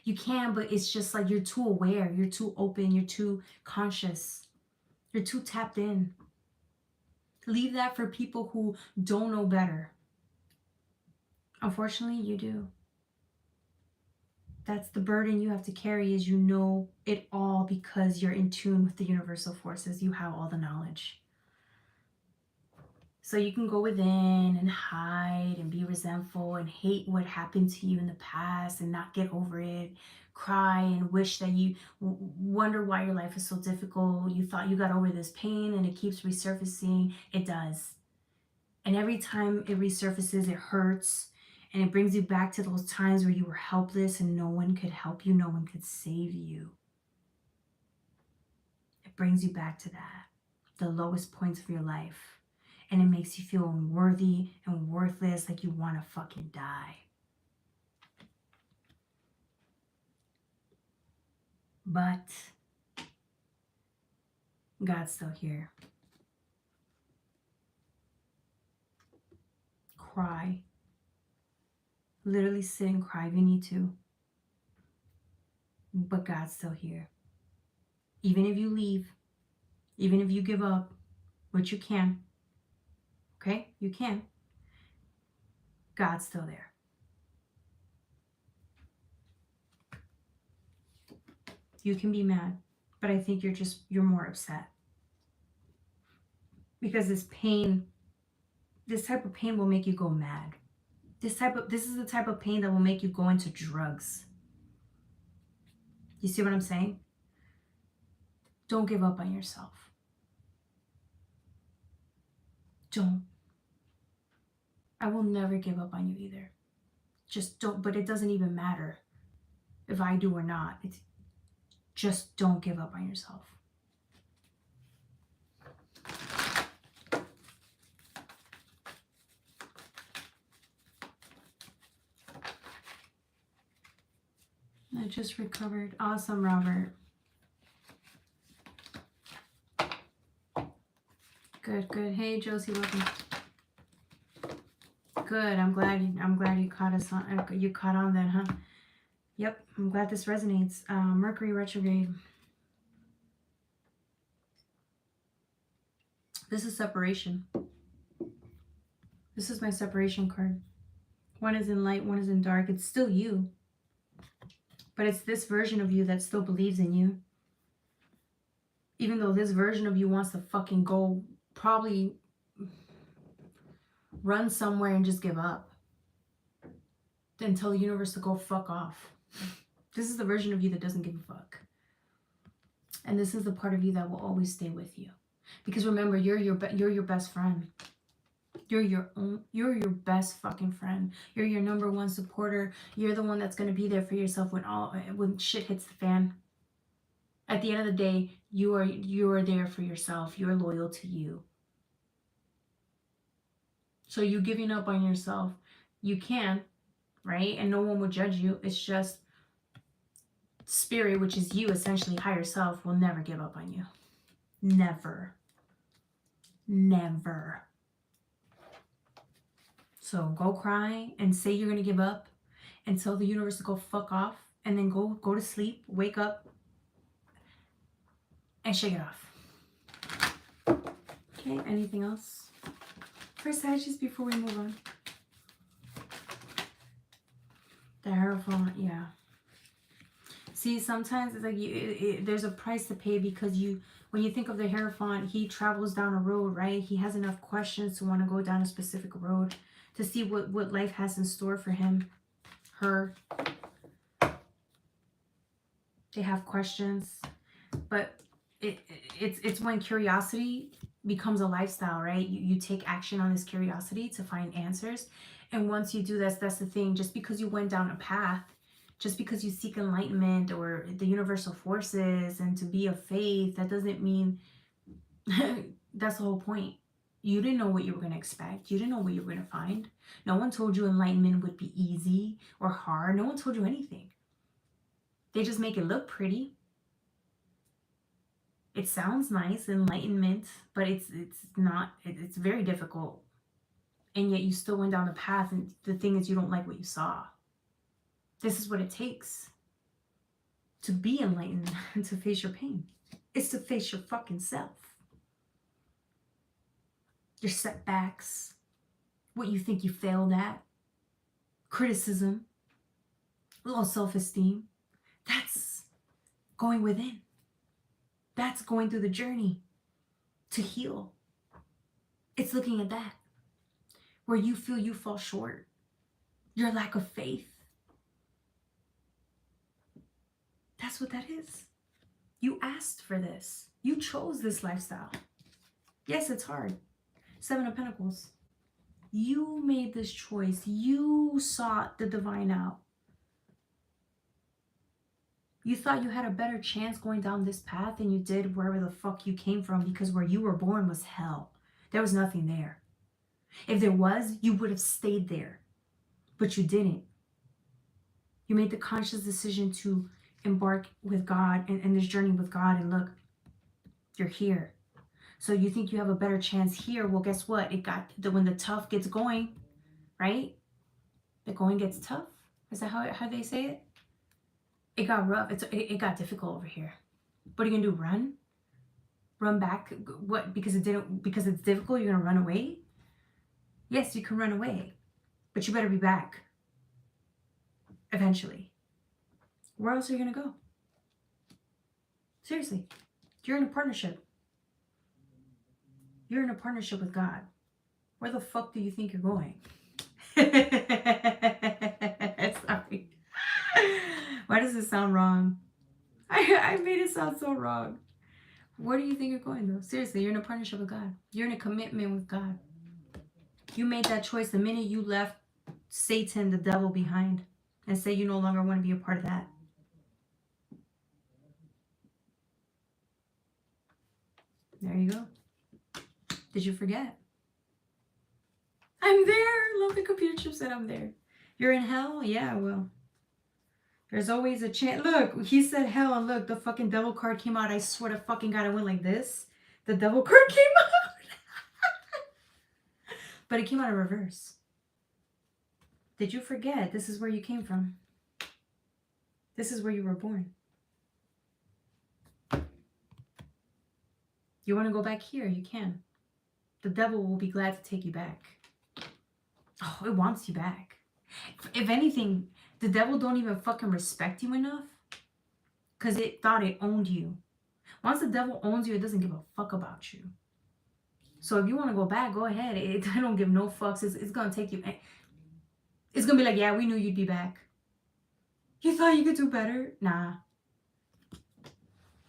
You can, but it's just like you're too aware. You're too open. You're too conscious. You're too tapped in. Leave that for people who don't know better. Unfortunately, you do. That's the burden you have to carry, is you know it all because you're in tune with the universal forces. You have all the knowledge. So you can go within and hide and be resentful and hate what happened to you in the past and not get over it. Cry and wish that you wonder why your life is so difficult. You thought you got over this pain and it keeps resurfacing. It does. And every time it resurfaces, it hurts. And it brings you back to those times where you were helpless and no one could help you. No one could save you. It brings you back to that, the lowest points of your life. And it makes you feel unworthy and worthless, like you want to fucking die. But God's still here. Cry. Literally sit and cry if you need to. But God's still here. Even if you leave, even if you give up, which you can, okay? You can. God's still there. You can be mad, but I think you're more upset. Because this type of pain will make you go mad. This is the type of pain that will make you go into drugs. You see what I'm saying? Don't give up on yourself. Don't. I will never give up on you either. Just don't, but it doesn't even matter if I do or not. It's just don't give up on yourself. I just recovered. Awesome, Robert. Good, good. Hey, Josie, welcome. Good. I'm glad you caught us on. You caught on that, huh? Yep. I'm glad this resonates. Mercury retrograde. This is separation. This is my separation card. One is in light, one is in dark. It's still you. But it's this version of you that still believes in you. Even though this version of you wants to fucking go probably run somewhere and just give up. Then tell the universe to go fuck off. This is the version of you that doesn't give a fuck. And this is the part of you that will always stay with you. Because remember, you're your best friend. You're your best fucking friend. You're your number one supporter. You're the one that's going to be there for yourself when shit hits the fan. At the end of the day, you are there for yourself. You're loyal to you. So you giving up on yourself, you can, right? And no one will judge you. It's just spirit, which is you, essentially higher self, will never give up on you. Never. Never. So go cry and say you're going to give up and tell the universe to go fuck off, and then go to sleep, wake up, and shake it off. Okay, anything else for Sagittarius before we move on? The Hierophant, yeah. See, sometimes it's like there's a price to pay, because when you think of the Hierophant, he travels down a road, right? He has enough questions to want to go down a specific road to see what life has in store for him, her. They have questions, but it's when curiosity becomes a lifestyle, right? You take action on this curiosity to find answers. And once you do this, that's the thing. Just because you went down a path, just because you seek enlightenment or the universal forces and to be of faith, that doesn't mean that's the whole point. You didn't know what you were going to expect. You didn't know what you were going to find. No one told you enlightenment would be easy or hard. No one told you anything. They just make it look pretty. It sounds nice, enlightenment, but it's not. It's very difficult. And yet you still went down the path, and the thing is, you don't like what you saw. This is what it takes to be enlightened and to face your pain. It's to face your fucking self. Your setbacks, what you think you failed at, criticism, low self-esteem. That's going within. That's going through the journey to heal. It's looking at that, where you feel you fall short, your lack of faith. That's what that is. You asked for this. You chose this lifestyle. Yes, it's hard. 7 of Pentacles. You made this choice. You sought the divine out. You thought you had a better chance going down this path than you did wherever the fuck you came from, because where you were born was hell. There was nothing there. If there was, you would have stayed there. But you didn't. You made the conscious decision to embark with God and this journey with God, and look, you're here. So you think you have a better chance here. Well, guess what? When the tough gets going, right? The going gets tough. Is that how they say it? It got rough. It got difficult over here. What are you gonna do? Run? Run back? What? Because it's difficult, you're gonna run away? Yes, you can run away, but you better be back eventually. Where else are you gonna go? Seriously, you're in a partnership. You're in a partnership with God. Where the fuck do you think you're going? Sorry. Why does it sound wrong? I made it sound so wrong. Where do you think you're going, though? Seriously, you're in a partnership with God. You're in a commitment with God. You made that choice the minute you left Satan, the devil, behind, and say you no longer want to be a part of that. There you go. Did you forget? I'm there. Love the computer chip said I'm there. You're in hell? Yeah, well, there's always a chance. Look, he said hell, and look, the fucking devil card came out. I swear to fucking God, I went like this. The devil card came out. But it came out in reverse. Did you forget? This is where you came from. This is where you were born. You want to go back here? You can. The devil will be glad to take you back. Oh, it wants you back. If anything, the devil don't even fucking respect you enough because it thought it owned you. Once the devil owns you, it doesn't give a fuck about you. So if you want to go back, go ahead. I don't give no fucks. It's going to take you. It's going to be like, yeah, we knew you'd be back. You thought you could do better? Nah.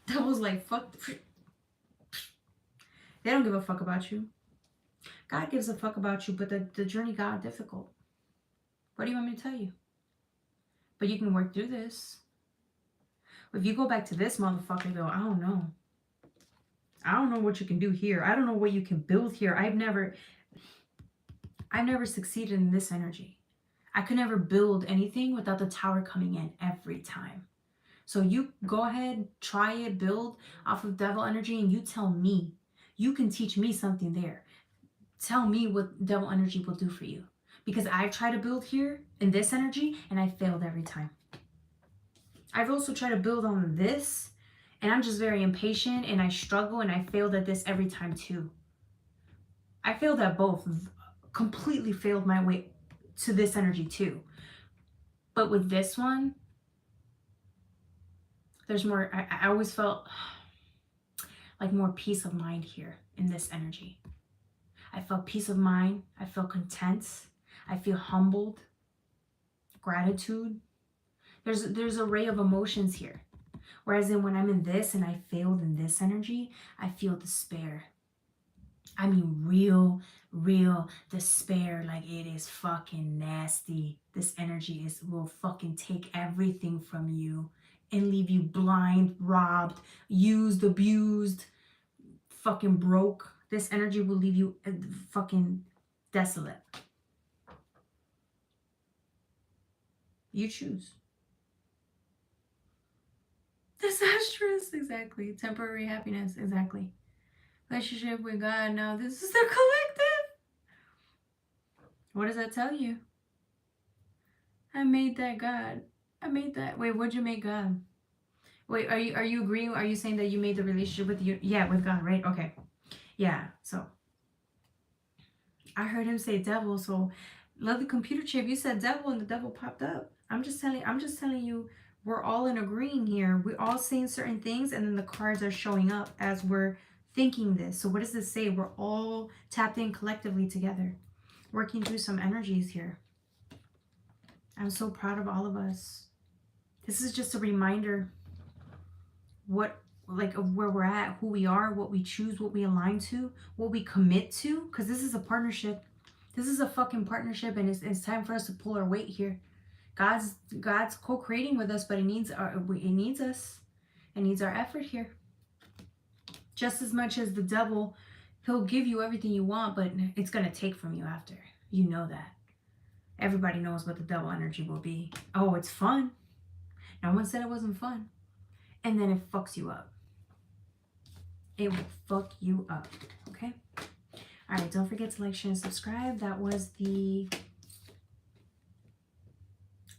That was like, fuck. They don't give a fuck about you. God gives a fuck about you, but the journey got difficult. What do you want me to tell you? But you can work through this. If you go back to this motherfucker, though, I don't know. I don't know what you can do here. I don't know what you can build here. I've never succeeded in this energy. I could never build anything without the tower coming in every time. So you go ahead, try it, build off of devil energy, and you tell me. You can teach me something there. Tell me what devil energy will do for you. Because I've tried to build here in this energy, and I failed every time. I've also tried to build on this, and I'm just very impatient, and I struggle, and I failed at this every time too. I failed at both. Completely failed my way to this energy too. But with this one, there's more, I always felt like more peace of mind here in this energy. I felt peace of mind. I felt content. I feel humbled. Gratitude. There's an array of emotions here. Whereas when I'm in this and I failed in this energy, I feel despair. I mean, real despair. Like, it is fucking nasty. This energy will fucking take everything from you and leave you blind, robbed, used, abused, fucking broke. This energy will leave you fucking desolate. You choose. Disastrous, exactly. Temporary happiness, exactly. Relationship with God, now this is the collective. What does that tell you? I made that God. I made that. Wait, what'd you make God? Wait, are you agreeing? Are you saying that you made the relationship with you? Yeah, with God, right? Okay. Yeah, so I heard him say devil, so love the computer chip. You said devil and the devil popped up. I'm just telling you, we're all in agreeing here. We're all saying certain things, and then the cards are showing up as we're thinking this. So what does this say? We're all tapped in collectively together, working through some energies here. I'm so proud of all of us. This is just a reminder of where we're at, who we are, what we choose, what we align to, what we commit to, because this is a partnership. This is a fucking partnership, and it's time for us to pull our weight here. God's co-creating with us, but it needs us. It needs our effort here. Just as much as the devil, he'll give you everything you want, but it's gonna take from you after. You know that. Everybody knows what the devil energy will be. Oh, it's fun. No one said it wasn't fun. And then it fucks you up. It will fuck you up. Okay? Alright, don't forget to like, share, and subscribe. That was the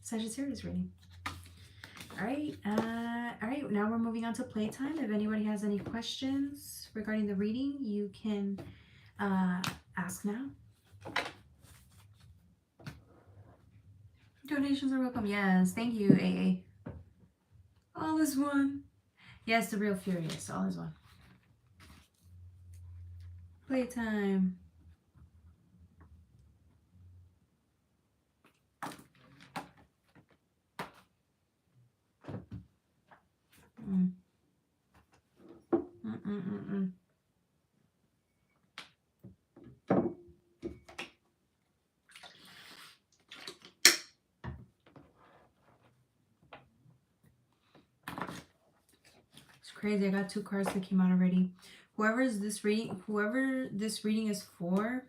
Sagittarius reading. Alright, now we're moving on to playtime. If anybody has any questions regarding the reading, you can ask now. Donations are welcome. Yes, thank you, AA. All is one. Yes, the real furious. All is one. Playtime. It's crazy. I got 2 cards that came out already. Whoever this reading is for.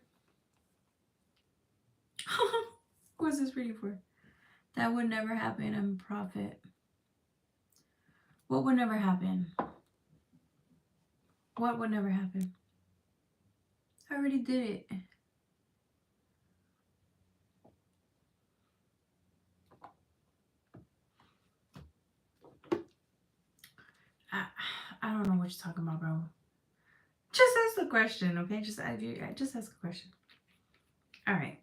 What's this reading for? That would never happen. I'm a prophet. What would never happen? What would never happen? I already did it. I don't know what you're talking about, bro. Just ask the question, okay? Just ask a question. All right.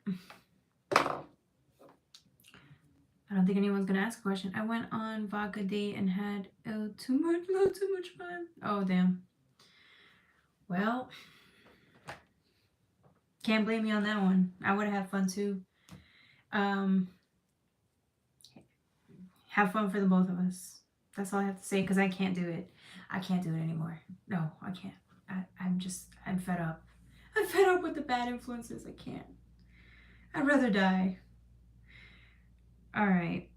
I don't think anyone's gonna ask a question. I went on vodka date and had too much fun. Oh damn. Well, Can't blame me on that one. I would have had fun too. Have fun for the both of us. That's all I have to say, because I can't do it. I can't do it anymore. No, I can't. I'm fed up. I'm fed up with the bad influences. I can't. I'd rather die. All right.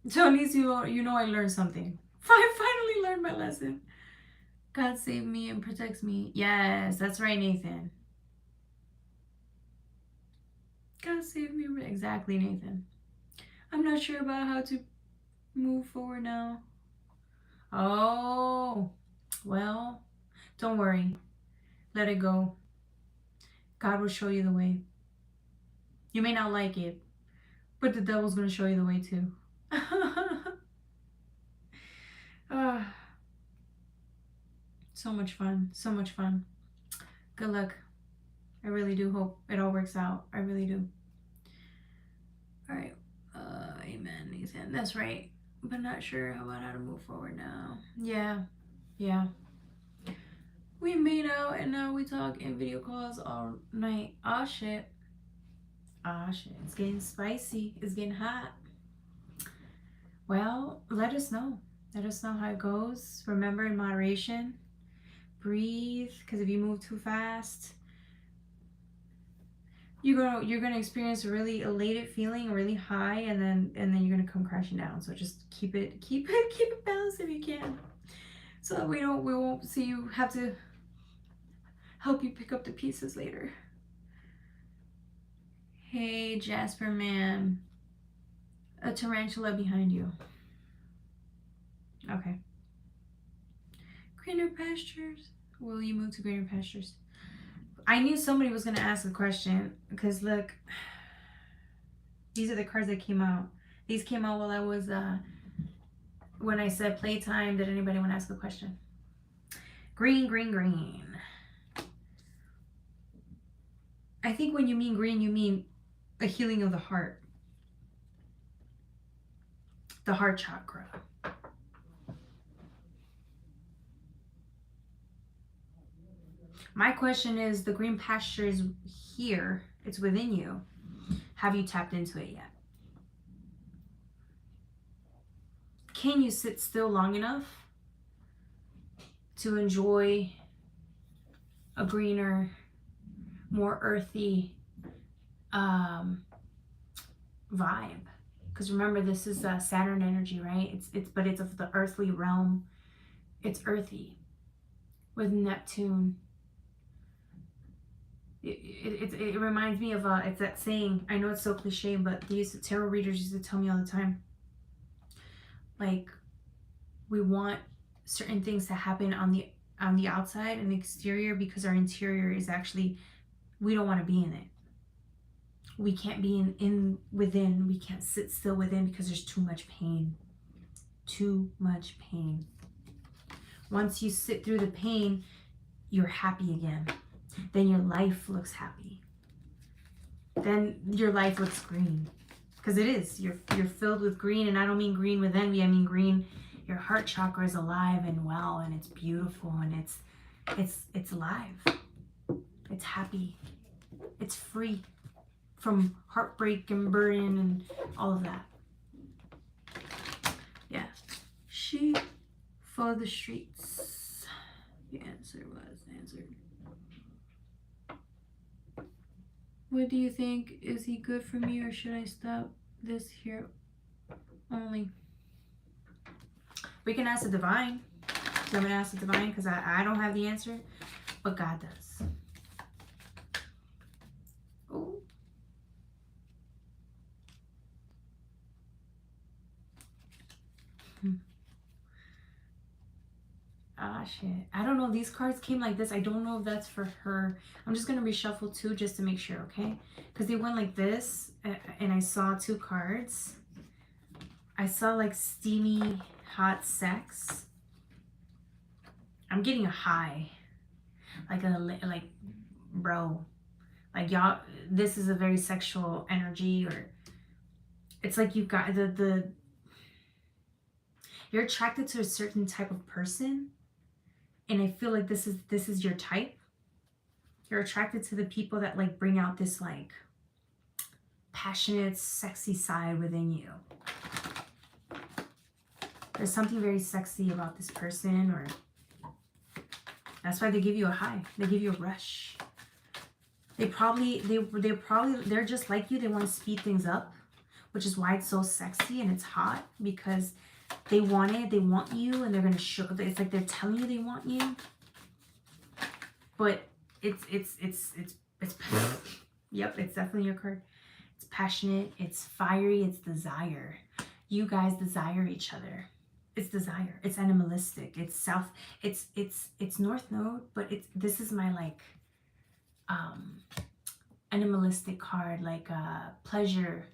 So at least you know I learned something. I finally learned my lesson. God save me and protects me. Yes, that's right, Nathan. God save me. Exactly, Nathan. I'm not sure about how to move forward now. Oh, well, don't worry. Let it go. God will show you the way. You may not like it, but the devil's going to show you the way too. So much fun. So much fun. Good luck. I really do hope it all works out. I really do. All right. Amen, Nathan. That's right. But not sure about how to move forward now. Yeah. Yeah. We made out and now we talk in video calls all night. Oh shit. Oh shit. It's getting spicy. It's getting hot. Well, let us know. Let us know how it goes. Remember, in moderation. Breathe, because if you move too fast, you're gonna experience a really elated feeling, really high, and then you're gonna come crashing down. So just keep it balanced if you can, so that we won't see you have to help you pick up the pieces later. Hey, Jasper man, a tarantula behind you. Okay. Greener pastures. Will you move to greener pastures? I knew somebody was going to ask a question, because look, these are the cards that came out. These came out while I was, when I said playtime. Did anybody want to ask a question? Green, green, green. I think when you mean green, you mean a healing of the heart. The heart chakra. My question is, the green pasture is here. It's within you. Have you tapped into it yet? Can you sit still long enough to enjoy a greener, more earthy vibe? Because remember, this is Saturn energy, right? But it's of the earthly realm. It's earthy with Neptune. It reminds me of it's that saying. I know it's so cliche, but these tarot readers used to tell me all the time, like, we want certain things to happen on the outside and the exterior, because our interior is actually, we don't want to be in it. We can't be in within. We can't sit still within, because there's too much pain. Too much pain. Once you sit through the pain, you're happy again. Then your life looks happy. Then your life looks green, because it is. You're filled with green, and I don't mean green with envy. I mean green. Your heart chakra is alive and well, and it's beautiful, and it's alive. It's happy. It's free from heartbreak and burden and all of that. Yeah. She for the streets. The answer was answered. What do you think? Is he good for me, or should I stop this here only? We can ask the divine. So I'm going to ask the divine, because I don't have the answer, but God does. Oh. Ah, shit. I don't know. These cards came like this. I don't know if that's for her. I'm just going to reshuffle two just to make sure, okay? Because they went like this, and I saw two cards. I saw like steamy, hot sex. I'm getting a high. Like, bro. Like, y'all, this is a very sexual energy, or it's like you've got you're attracted to a certain type of person. And I feel like this is your type. You're attracted to the people that like bring out this like passionate, sexy side within you. There's something very sexy about this person, or that's why they give you a high. They give you a rush. They're just like you. They want to speed things up, which is why it's so sexy and it's hot, because they want it. They want you, and they're gonna show. It's like they're telling you they want you, but it's yep, it's definitely your card. It's passionate. It's fiery. It's desire. You guys desire each other. It's desire. It's animalistic. It's south. It's north node, but this is my like animalistic card, like pleasure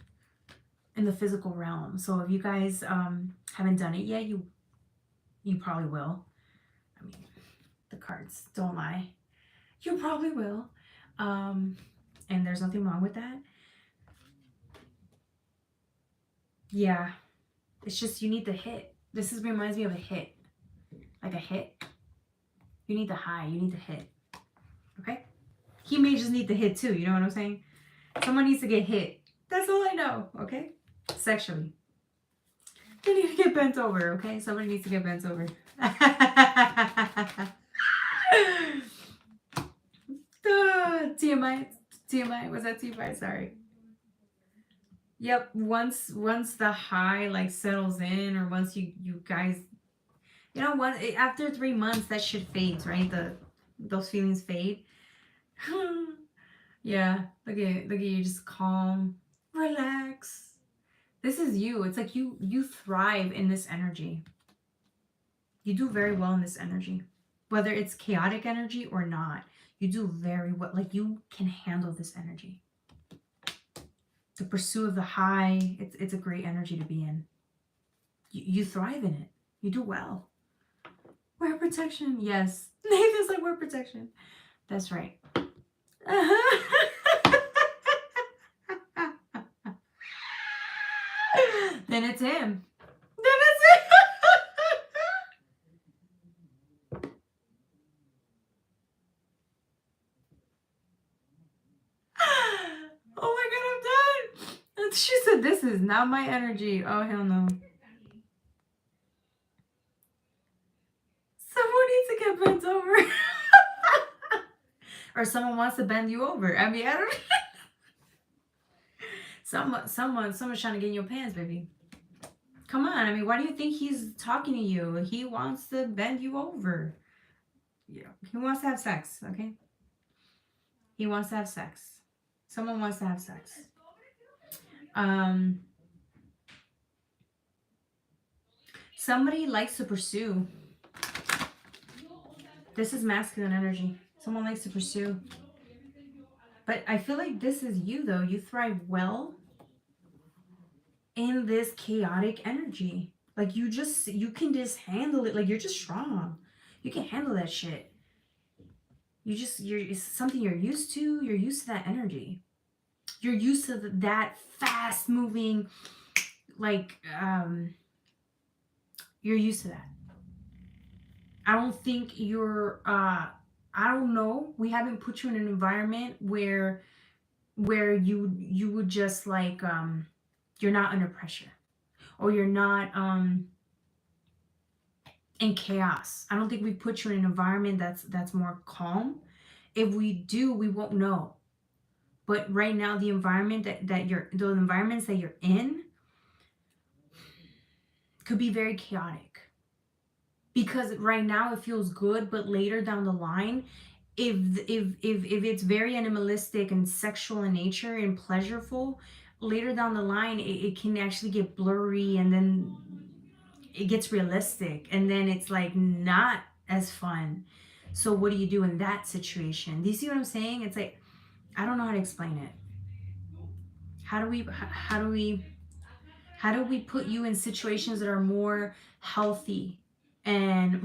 in the physical realm. So if you guys haven't done it yet, you probably will. I mean, the cards don't lie. You probably will. And there's nothing wrong with that. Yeah. It's just you need the hit. This reminds me of a hit. Like a hit. You need the high. You need the hit. Okay? He may just need the hit too. You know what I'm saying? Someone needs to get hit. That's all I know. Okay? Sexually. They need to get bent over. Okay? Somebody needs to get bent over. TMI. TMI. Was that TMI? Sorry. Yep. Once the high like settles in, or once you guys, you know what? After 3 months, that shit fades, right? Those feelings fade. Yeah. Look at you, just calm, relax. This is you. It's like you thrive in this energy. You do very well in this energy, whether it's chaotic energy or not. You do very well. Like you can handle this energy. The pursuit of the high, it's a great energy to be in. You thrive in it. You do well. Wear protection. Yes. Nathan's like, wear protection. That's right. Then it's him. Then it's him. Oh my god, I'm done. She said, this is not my energy. Oh, hell no. Someone needs to get bent over. Or someone wants to bend you over. I mean, I don't someone's trying to get in your pants, baby. Come on. I mean, why do you think he's talking to you? He wants to bend you over. Yeah. He wants to have sex, okay? He wants to have sex. Someone wants to have sex. Somebody likes to pursue. This is masculine energy. Someone likes to pursue. But I feel like this is you, though. You thrive well in this chaotic energy. Like you can just handle it. Like you're just strong. You can handle that shit. It's something you're used to. You're used to that energy. You're used to that fast moving, like, you're used to that. I don't think you're, I don't know. We haven't put you in an environment where you would just like, you're not under pressure, or you're not, in chaos. I don't think we put you in an environment that's more calm. If we do, we won't know. But right now, the environment the environments that you're in could be very chaotic. Because right now it feels good, but later down the line, if it's very animalistic and sexual in nature and pleasureful, later down the line it can actually get blurry, and then it gets realistic, and then it's like not as fun. So what do you do in that situation? Do you see what I'm saying? It's like, I don't know how to explain it. How do we put you in situations that are more healthy and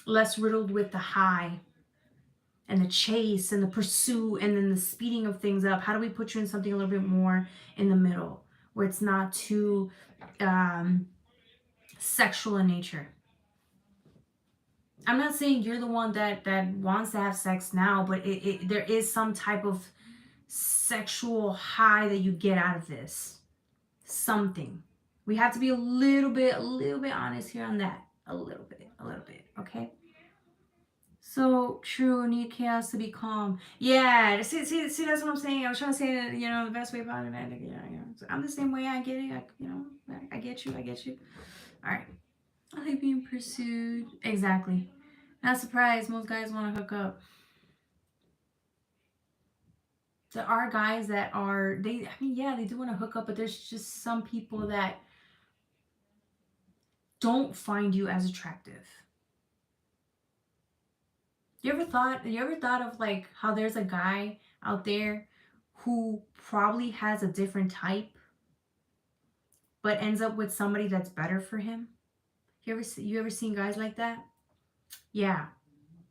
less riddled with the high and the chase and the pursuit and then the speeding of things up? How do we put you in something a little bit more in the middle, where it's not too sexual in nature? I'm not saying you're the one that wants to have sex now, but there is some type of sexual high that you get out of this. Something. We have to be a little bit honest here on that. A little bit, okay? So true, need chaos to be calm. Yeah, see, that's what I'm saying. I was trying to say that, the best way possible. So I'm the same way. I get it. I get you. All right. I like being pursued. Exactly. Not surprised. Most guys want to hook up. There are guys that are they do want to hook up, but there's just some people that don't find you as attractive. You ever thought of like how there's a guy out there who probably has a different type but ends up with somebody that's better for him? You ever seen guys like that? Yeah.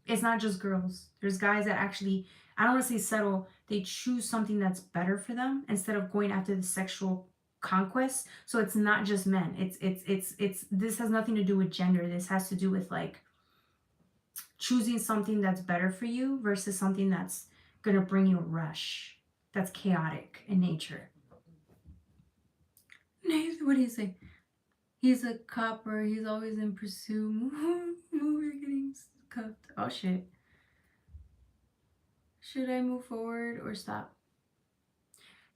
It's not just girls. There's guys that actually, I don't want to say settle, they choose something that's better for them instead of going after the sexual conquest. So it's not just men. It's this has nothing to do with gender. This has to do with like choosing something that's better for you versus something that's gonna bring you a rush. That's chaotic in nature. What do you say? He's a copper. He's always in pursuit. Move, you're getting cuffed. Oh shit. Should I move forward or stop?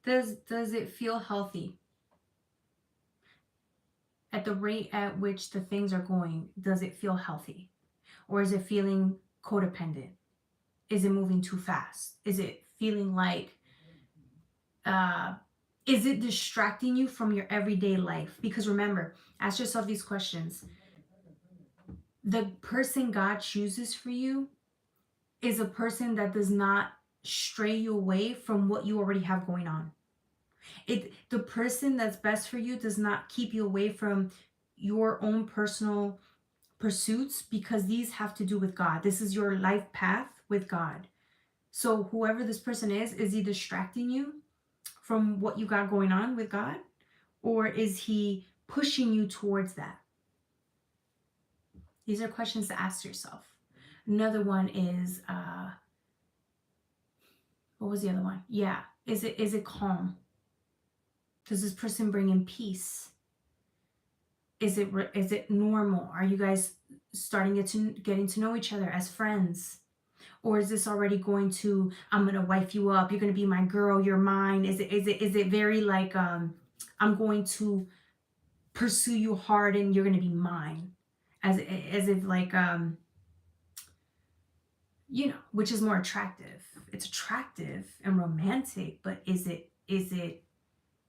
Does it feel healthy? At the rate at which the things are going, does it feel healthy? Or is it feeling codependent? Is it moving too fast? Is it feeling like is it distracting you from your everyday life? Because remember, ask yourself these questions. The person God chooses for you is a person that does not stray you away from what you already have going on. The person that's best for you does not keep you away from your own personal pursuits, because these have to do with God. This is your life path with God. So whoever this person is he distracting you from what you got going on with God, or is he pushing you towards that? These are questions to ask yourself. Another one is what was the other one? Yeah, is it calm? Does this person bring in peace? Is it normal? Are you guys starting getting to know each other as friends? Or is this already going to, I'm gonna wife you up, you're gonna be my girl, you're mine? Is it very like I'm going to pursue you hard and you're gonna be mine? As if like which is more attractive? It's attractive and romantic, but is it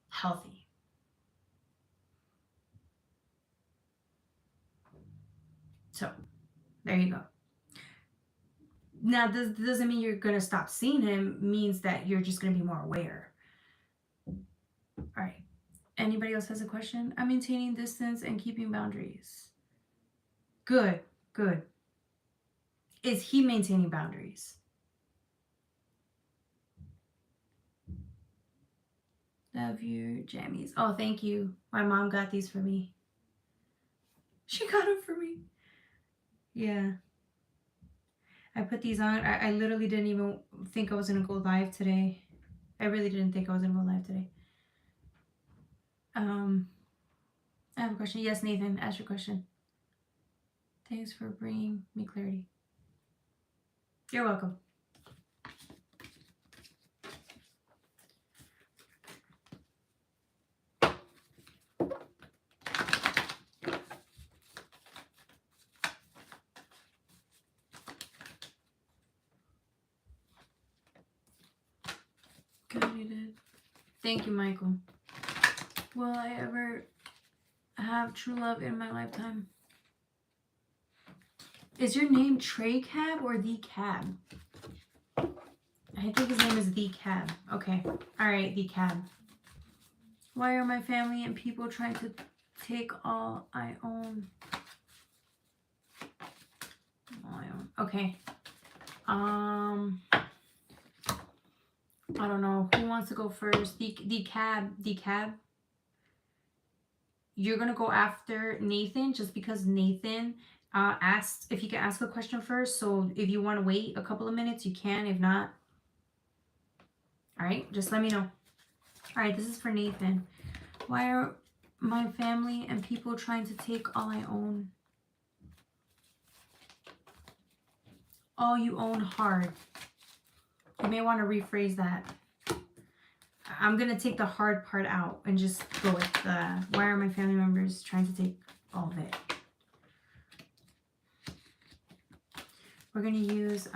healthy? So there you go. Now, this doesn't mean you're going to stop seeing him. It means that you're just going to be more aware. All right. Anybody else has a question? I'm maintaining distance and keeping boundaries. Good. Is he maintaining boundaries? Love you, jammies. Oh, thank you. My mom got these for me. She got them for me. Yeah. I put these on. I literally didn't even think I was going to go live today. I really didn't think I was going to go live today. I have a question. Yes, Nathan, ask your question. Thanks for bringing me clarity. You're welcome. Good, you did. Thank you, Michael. Will I ever have true love in my lifetime? Is your name Trey Cab or The Cab? I think his name is The Cab. Okay. All right, The Cab. Why are my family and people trying to take all I own? Okay. I don't know. Who wants to go first? The Cab. You're gonna go after Nathan just because Nathan Ask if you can ask a question first. So if you want to wait a couple of minutes, you can. If not, all right, just let me know. All right, this is for Nathan. Why are my family and people trying to take all I own? All you own hard. You may want to rephrase that. I'm going to take the hard part out and just go with the, why are my family members trying to take all of it? We're going to use,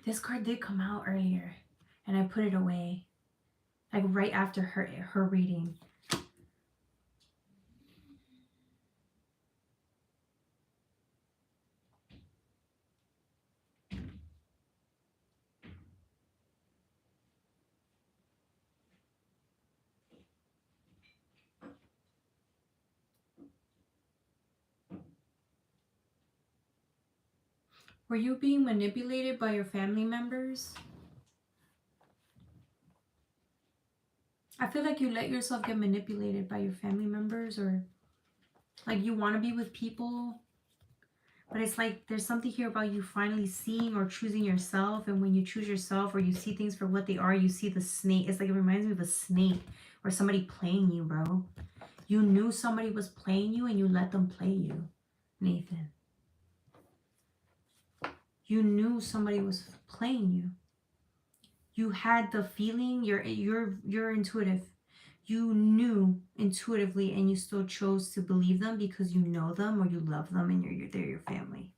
this card did come out earlier and I put it away, like right after her reading. Were you being manipulated by your family members? I feel like you let yourself get manipulated by your family members, or like you want to be with people, but it's like there's something here about you finally seeing or choosing yourself. And when you choose yourself or you see things for what they are, you see the snake. It's like it reminds me of a snake or somebody playing you, bro. You knew somebody was playing you and you let them play you, Nathan. You knew somebody was playing you. You had the feeling, you're intuitive. You knew intuitively and you still chose to believe them because you know them or you love them and they're your family.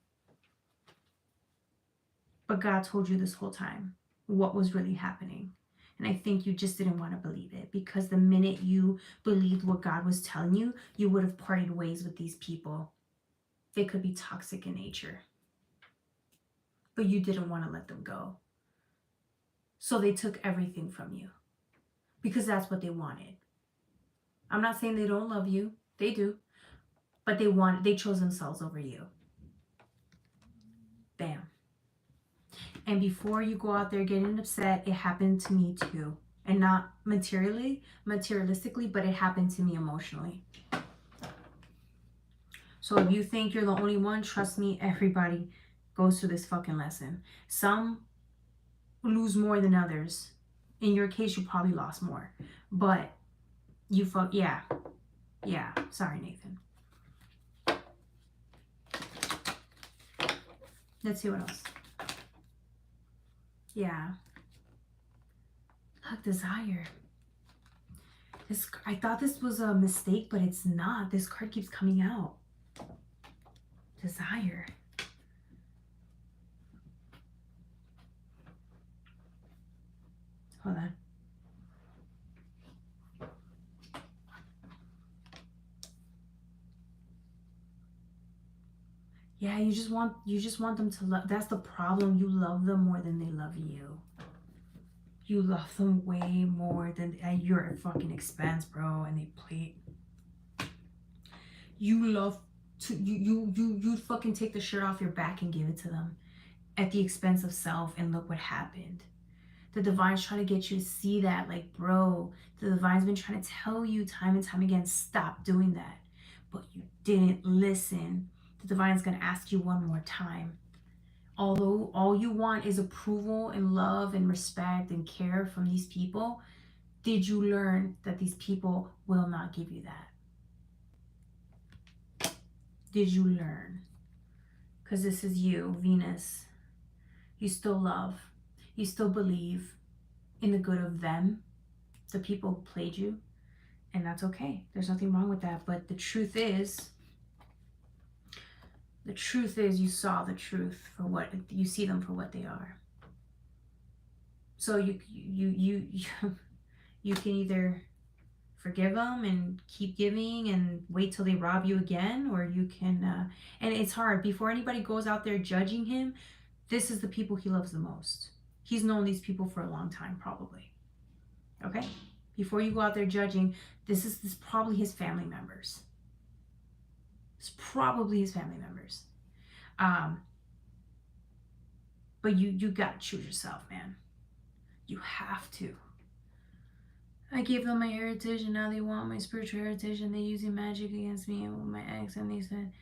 But God told you this whole time what was really happening. And I think you just didn't want to believe it, because the minute you believed what God was telling you, you would have parted ways with these people. They could be toxic in nature. But you didn't want to let them go. So they took everything from you because that's what they wanted. I'm not saying they don't love you. They do. But they chose themselves over you. Bam. And before you go out there getting upset, it happened to me too. And not materialistically, but it happened to me emotionally. So if you think you're the only one, trust me, everybody goes through this fucking lesson. Some lose more than others. In your case, you probably lost more. But you yeah. Yeah. Sorry, Nathan. Let's see what else. Yeah. Look, desire. I thought this was a mistake, but it's not. This card keeps coming out. Desire. Hold on. Yeah, you just want them to love. That's the problem. You love them more than they love you. You love them way more than you're at fucking expense, bro. And they play. You love to you fucking take the shirt off your back and give it to them at the expense of self. And look what happened. The divine's trying to get you to see that, like, bro. The divine's been trying to tell you time and time again, stop doing that, but you didn't listen. The divine's going to ask you one more time. Although all you want is approval and love and respect and care from these people, did you learn that these people will not give you that? Did you learn? Because this is you, Venus. You still love. You still believe in the good of them, the people who played you, and that's okay. There's nothing wrong with that. But the truth is you saw the truth for what you see them for what they are. So you can either forgive them and keep giving and wait till they rob you again, or you can and it's hard. Before anybody goes out there judging him, this is the people he loves the most. He's known these people for a long time, probably. Okay? Before you go out there judging, this is probably his family members. It's probably his family members. But you gotta choose yourself, man. You have to. I gave them my heritage and now they want my spiritual heritage and they're using magic against me and my ex, and they said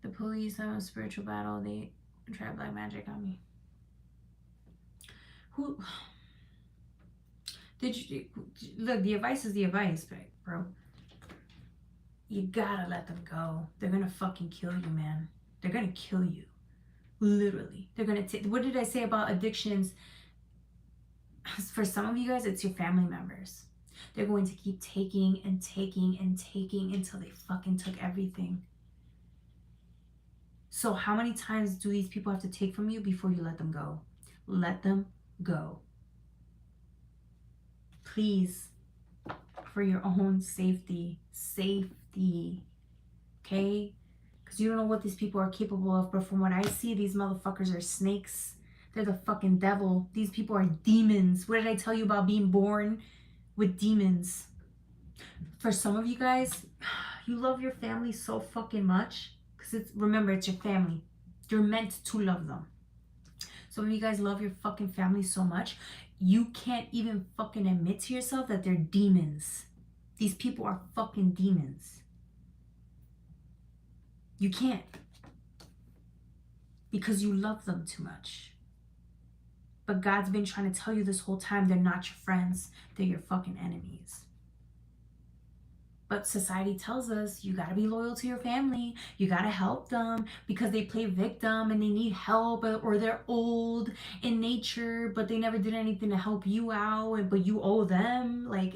The police have a spiritual battle. They try black magic on me. Who did you look? The advice is the advice, bro. You gotta let them go. They're gonna fucking kill you, man. They're gonna kill you. Literally. They're gonna take. What did I say about addictions? For some of you guys, it's your family members. They're going to keep taking and taking and taking until they fucking took everything. So how many times do these people have to take from you before you let them go? Let them go. Please, for your own safety. Safety. Okay? Because you don't know what these people are capable of, but from what I see, these motherfuckers are snakes. They're the fucking devil. These people are demons. What did I tell you about being born with demons? For some of you guys, you love your family so fucking much. Because remember, it's your family. You're meant to love them. Some of you guys love your fucking family so much, you can't even fucking admit to yourself that they're demons. These people are fucking demons. You can't. Because you love them too much. But God's been trying to tell you this whole time, they're not your friends. They're your fucking enemies. But society tells us you gotta be loyal to your family. You gotta help them because they play victim and they need help, or they're old in nature, but they never did anything to help you out, but you owe them. Like,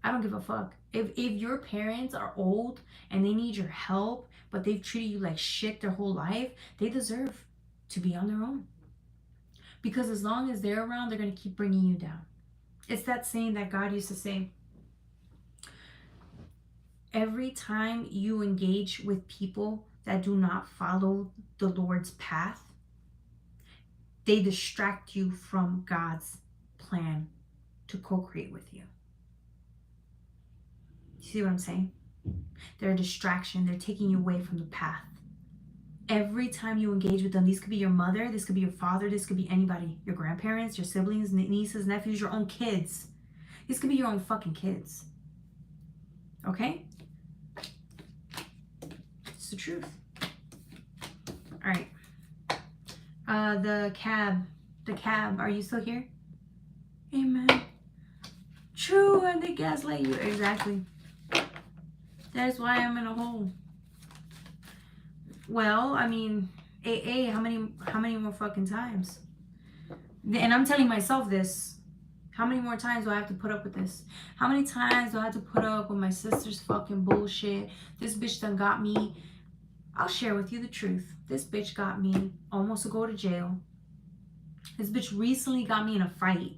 I don't give a fuck. If your parents are old and they need your help, but they've treated you like shit their whole life, they deserve to be on their own. Because as long as they're around, they're gonna keep bringing you down. It's that saying that God used to say. Every time you engage with people that do not follow the Lord's path, they distract you from God's plan to co-create with you. You see what I'm saying? They're a distraction. They're taking you away from the path. Every time you engage with them, these could be your mother, this could be your father, this could be anybody, your grandparents, your siblings, nieces, nephews, your own kids. These could be your own fucking kids. Okay? It's the truth. All right. The cab, are you still here? Amen. True, and they gaslight you. Exactly. That's why I'm in a hole. Well, I mean, AA, how many more fucking times? And I'm telling myself this. How many more times do I have to put up with this? How many times do I have to put up with my sister's fucking bullshit? This bitch done got me. I'll share with you the truth. This bitch got me almost to go to jail. This bitch recently got me in a fight.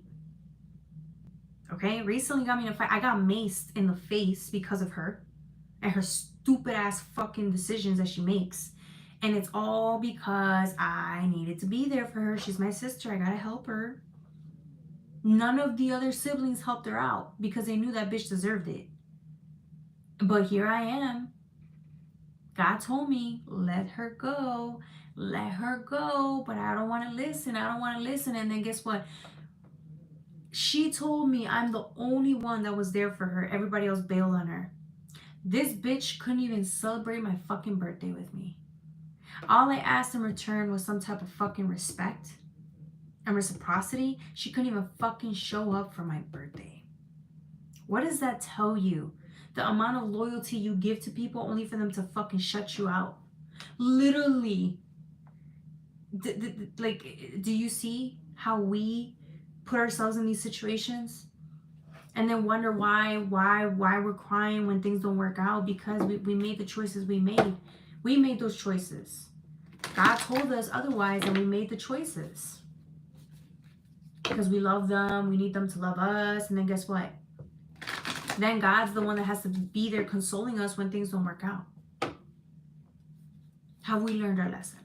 Okay? Recently got me in a fight. I got maced in the face because of her. And her stupid ass fucking decisions that she makes. And it's all because I needed to be there for her. She's my sister. I gotta help her. None of the other siblings helped her out because they knew that bitch deserved it. But here I am. God told me, let her go. Let her go. But I don't want to listen. I don't want to listen. And then guess what? She told me I'm the only one that was there for her. Everybody else bailed on her. This bitch couldn't even celebrate my fucking birthday with me. All I asked in return was some type of fucking respect and reciprocity. She couldn't even fucking show up for my birthday. What does that tell you? The amount of loyalty you give to people only for them to fucking shut you out. Literally. Like, do you see how we put ourselves in these situations? And then wonder why we're crying when things don't work out? Because we made the choices we made. We made those choices. God told us otherwise, and we made the choices. Because we love them, we need them to love us, and then guess what? Then God's the one that has to be there consoling us when things don't work out. Have we learned our lesson?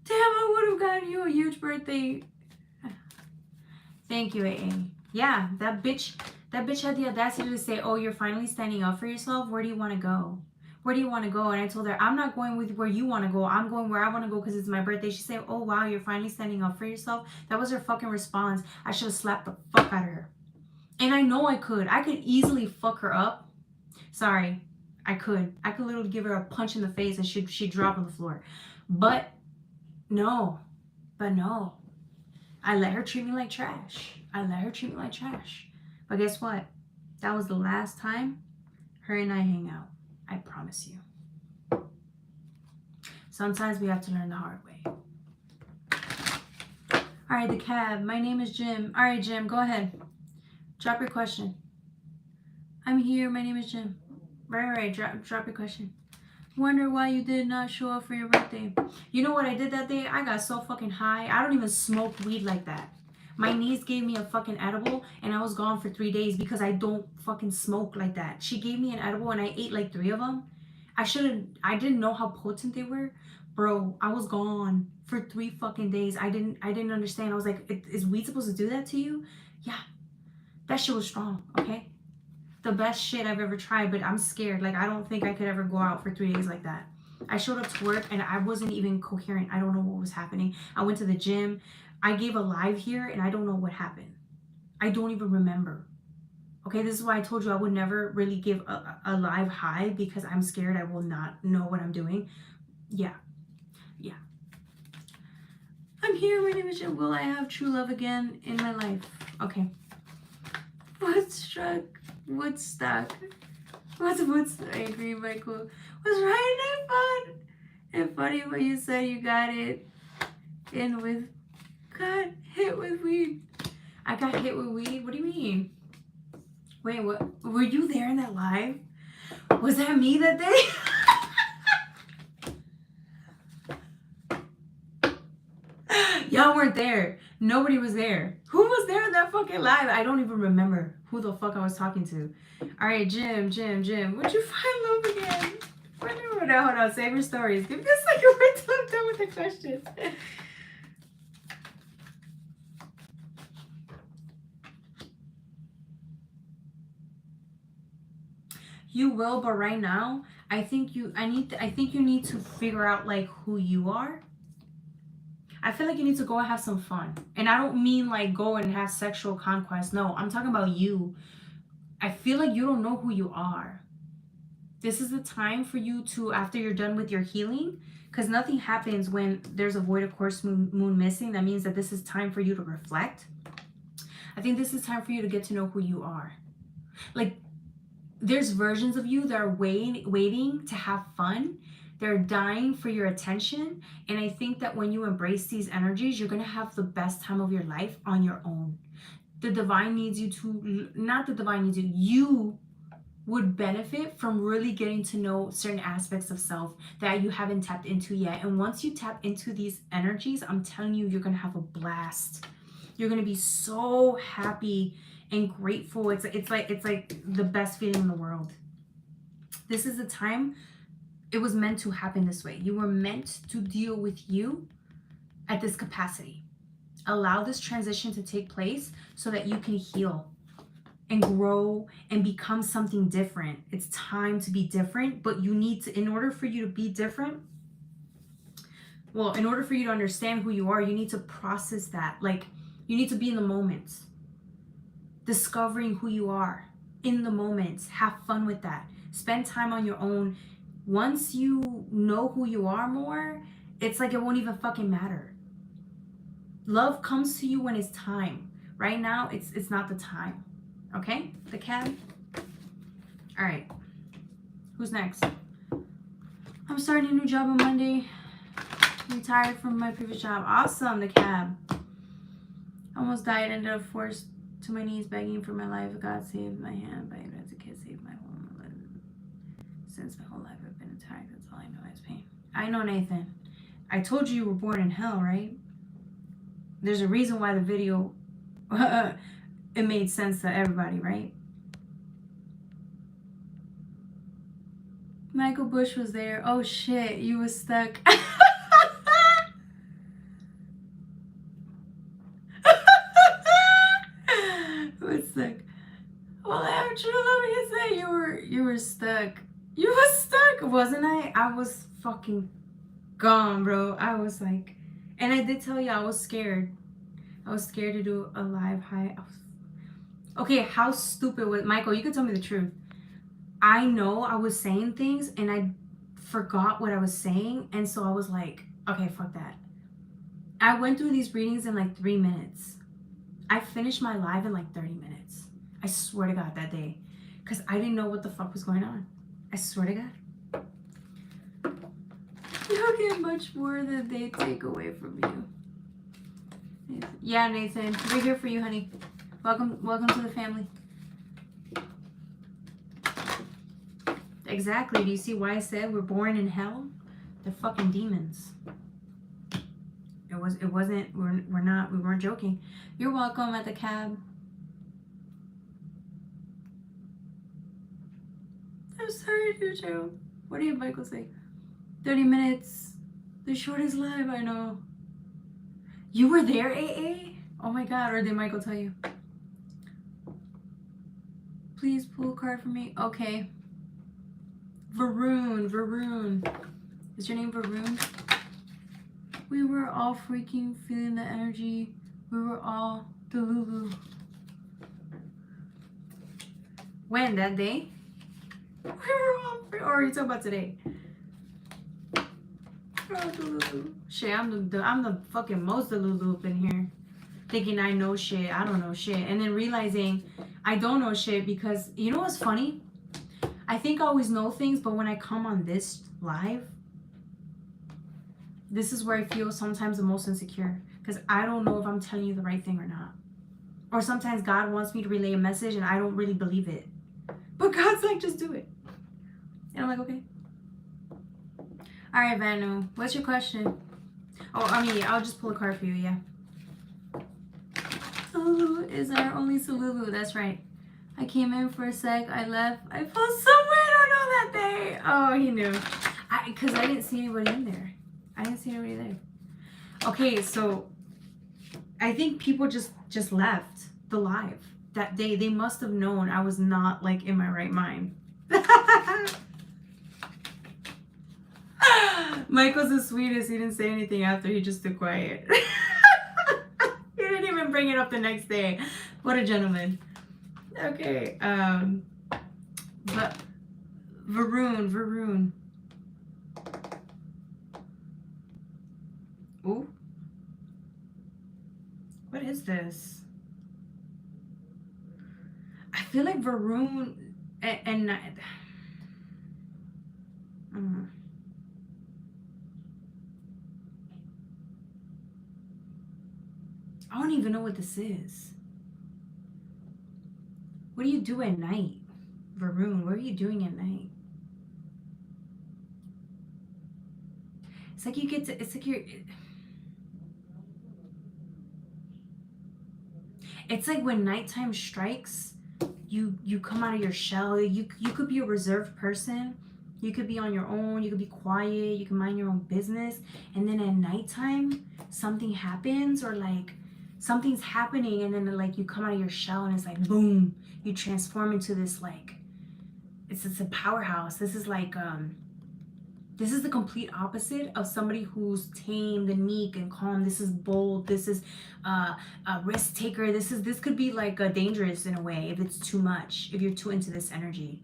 Damn, I would have gotten you a huge birthday. Thank you, AA. Yeah, that bitch had the audacity to say, oh, you're finally standing up for yourself. Where do you want to go? Where do you want to go? And I told her, I'm not going with where you want to go. I'm going where I want to go because it's my birthday. She said, oh, wow, you're finally standing up for yourself. That was her fucking response. I should have slapped the fuck out of her. And I know I could. I could easily fuck her up. Sorry. I could literally give her a punch in the face and she'd drop on the floor. But no. I let her treat me like trash. But guess what? That was the last time her and I hang out. I promise you. Sometimes we have to learn the hard way. All right, the cab. My name is Jim. All right, Jim, go ahead. Drop your question. I'm here. My name is Jim. Right. Drop your question. Wonder why you did not show up for your birthday. You know what I did that day? I got so fucking high. I don't even smoke weed like that. My niece gave me a fucking edible and I was gone for 3 days because I don't fucking smoke like that. She gave me an edible and I ate like 3 of them. I didn't know how potent they were. Bro, I was gone for 3 fucking days. I didn't understand. I was like, is weed supposed to do that to you? Yeah. That shit was strong, okay? The best shit I've ever tried, but I'm scared. Like, I don't think I could ever go out for 3 days like that. I showed up to work and I wasn't even coherent. I don't know what was happening. I went to the gym. I gave a live here and I don't know what happened. I don't even remember. Okay, this is why I told you I would never really give a live high because I'm scared I will not know what I'm doing. Yeah. I'm here, my name is Jim. Will I have true love again in my life? Okay. Woodstock. What's Woodstock? I agree, Michael. Was right and fun. And funny when you said you got hit with weed. I got hit with weed? What do you mean? Wait, what? Were you there in that live? Was that me that day? Y'all weren't there. Nobody was there. Who was there in that fucking live? I don't even remember who the fuck I was talking to. All right, Jim. Would you find love again? Hold on. Save your stories. Give me a second. We're till I'm done with the questions. You will, but right now, I think you need to figure out like who you are. I feel like you need to go and have some fun. And I don't mean like go and have sexual conquest. No, I'm talking about you. I feel like you don't know who you are. This is the time for you to, after you're done with your healing, because nothing happens when there's a void of course moon missing. That means that this is time for you to reflect. I think this is time for you to get to know who you are. Like, there's versions of you that are waiting to have fun. They're dying for your attention. And I think that when you embrace these energies, you're going to have the best time of your life on your own. The divine needs you to, not the divine needs you would benefit from really getting to know certain aspects of self that you haven't tapped into yet. And once you tap into these energies, I'm telling you, you're going to have a blast. You're going to be so happy and grateful. It's like the best feeling in the world. This is the time. It was meant to happen this way. You were meant to deal with you at this capacity. Allow this transition to take place so that you can heal and grow and become something different. It's time to be different, but you need to, in order for you to be different, well, in order for you to understand who you are, you need to process that. Like, you need to be in the moment, discovering who you are in the moment. Have fun with that. Spend time on your own. Once you know who you are more, it's like it won't even fucking matter. Love comes to you when it's time. Right now, it's not the time. Okay? The cab? All right. Who's next? I'm starting a new job on Monday. Retired from my previous job. Awesome, the cab. Almost died. Ended up forced to my knees begging for my life. God saved my hand. By as a kid, saved my home. Since my whole life I've been attacked. That's all I know is pain. I know, Nathan. I told you were born in hell, right? There's a reason why the video, it made sense to everybody, right? Michael Bush was there. Oh shit, you was stuck. Was stuck. Well, I have true love. You say you were stuck. You was stuck, wasn't I? I was fucking gone, bro. I was like, and I did tell you I was scared. I was scared to do a live high. Okay, how stupid was Michael? You can tell me the truth. I know I was saying things and I forgot what I was saying. And so I was like, okay, fuck that. I went through these readings in like 3 minutes. I finished my live in like 30 minutes. I swear to God that day. Because I didn't know what the fuck was going on. I swear to God. You'll get much more than they take away from you. Yeah, Nathan. We're here for you, honey. Welcome to the family. Exactly. Do you see why I said we're born in hell? They're fucking demons. We weren't joking. You're welcome at the cab. I'm sorry, Juju. What did Michael say? 30 minutes. The shortest live, I know. You were there, AA? Oh my God, or did Michael tell you? Please pull a card for me. Okay. Varun. Is your name Varun? We were all freaking feeling the energy. We were all delulu. When? That day? We were all or are you talking about today? Shit, I'm the fucking most delulu up in here. Thinking I know shit. I don't know shit. And then realizing I don't know shit because you know what's funny? I think I always know things, but when I come on this live, this is where I feel sometimes the most insecure because I don't know if I'm telling you the right thing or not. Or sometimes God wants me to relay a message and I don't really believe it. But God's like, just do it. And I'm like, okay. All right, Vanu, what's your question? Oh, I mean, I'll just pull a card for you, yeah. Salulu is our only Salulu, that's right. I came in for a sec, I left, I felt so weird, I know that day. Oh, he knew. Because I didn't see anybody in there. I didn't see anybody there. Okay, so I think people just left the live that day. They must have known I was not like in my right mind. Michael's the sweetest. He didn't say anything after. He just stood quiet. He didn't even bring it up the next day. What a gentleman. Okay. But Varun. Ooh. What is this? I feel like Varun and I don't even know what this is. What do you do at night? Varun, what are you doing at night? It's like you get to, it's like you're, it's like when nighttime strikes, you come out of your shell. You could be a reserved person. You could be on your own. You could be quiet. You can mind your own business. And then at nighttime, something happens or like something's happening. And then like you come out of your shell and it's like, boom, you transform into this like, it's a powerhouse. This is like, this is the complete opposite of somebody who's tamed and meek and calm. This is bold. This is a risk taker. This could be like dangerous in a way if it's too much, if you're too into this energy.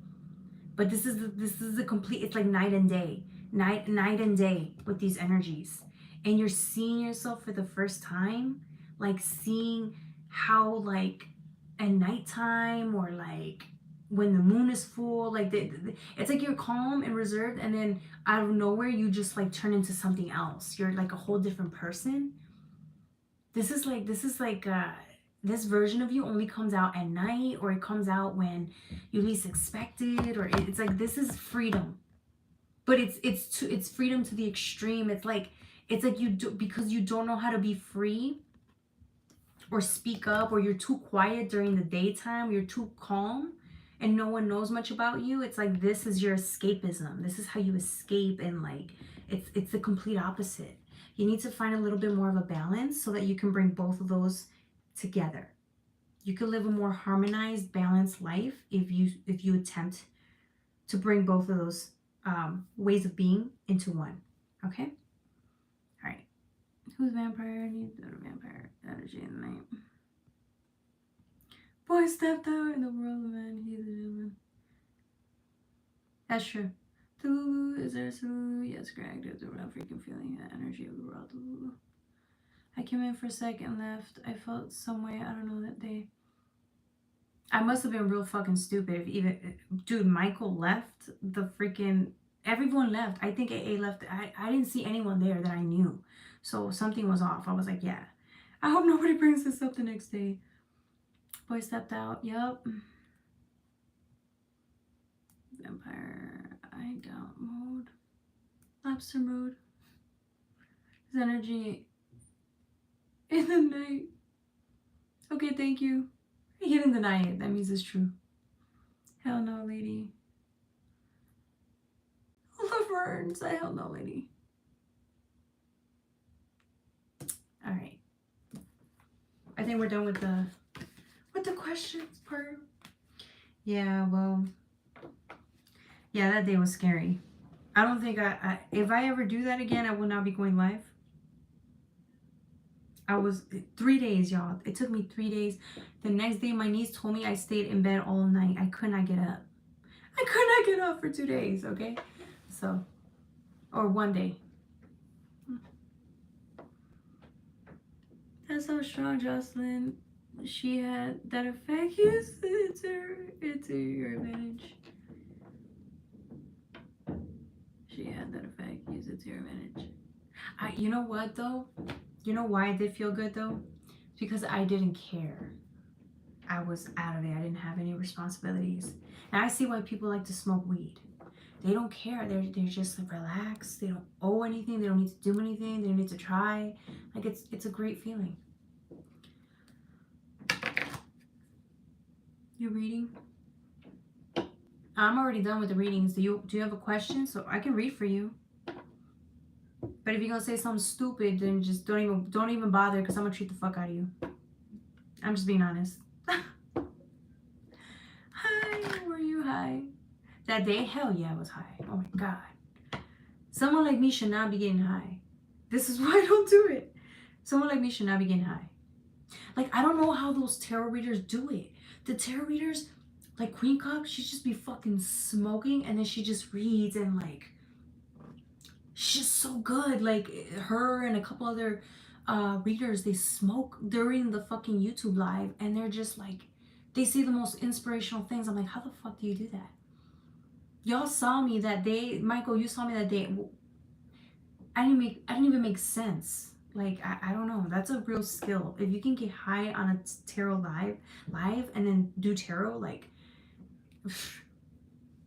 But this is the complete. It's like night and day, night and day with these energies, and you're seeing yourself for the first time, like seeing how like at nighttime or like when the moon is full, like it's like you're calm and reserved, and then out of nowhere you just like turn into something else. You're like a whole different person. This is like this version of you only comes out at night, or it comes out when you least expect it, or it's like this is freedom, but it's freedom to the extreme. It's like you do, because you don't know how to be free or speak up, or you're too quiet during the daytime, you're too calm and no one knows much about you. It's like this is your escapism. This is how you escape, and like it's the complete opposite. You need to find a little bit more of a balance so that you can bring both of those together. You can live a more harmonized, balanced life if you attempt to bring both of those ways of being into one. Okay? All right. Who's vampire? Needs the vampire energy in the night. Boy stepped out in the world of man. He's a gentleman. That's true. Delulu, is there Delulu? Yes, correct. There's a real freaking feeling, that energy of the world. Delulu. I came in for a sec and left. I felt some way. I don't know that day. I must have been real fucking stupid. If even, dude, Michael left the freaking. Everyone left. I think AA left. I didn't see anyone there that I knew, so something was off. I was like, yeah. I hope nobody brings this up the next day. Boy stepped out. Yup. Vampire hideout mode. Lobster mode. His energy in the night. Okay, thank you. He didn't deny it. That means it's true. Hell no, lady. Laverne's a hell no, lady. All right. I think we're done with the questions part. Yeah, well, yeah, that day was scary. I don't think if I ever do that again, I will not be going live. I was 3 days, y'all. It took me 3 days. The next day, my niece told me I stayed in bed all night. I could not get up. I could not get up for 2 days, okay? So, or 1 day. That's so strong, Jocelyn. She had that effect. Use it to your advantage. She had that effect. Use it to your advantage. You know what, though? You know why I did feel good, though? Because I didn't care. I was out of it. I didn't have any responsibilities. And I see why people like to smoke weed. They don't care. They're just like relaxed. They don't owe anything. They don't need to do anything. They don't need to try. Like it's a great feeling. You reading? I'm already done with the readings. Do you have a question? So I can read for you. But if you're gonna say something stupid, then just don't even bother, because I'm gonna treat the fuck out of you. I'm just being honest. Hi, were you high? That day, hell yeah, I was high. Oh my god. Someone like me should not be getting high. This is why I don't do it. Someone like me should not be getting high. Like, I don't know how those tarot readers do it. The tarot readers, like Queen Cup, she just be fucking smoking, and then she just reads, and like, she's just so good. Like, her and a couple other readers, they smoke during the fucking YouTube live, and they're just like, they say the most inspirational things. I'm like, how the fuck do you do that? Y'all saw me that day. Michael, you saw me that day. I didn't even make sense. Like, I don't know. That's a real skill. If you can get high on a tarot live and then do tarot, like,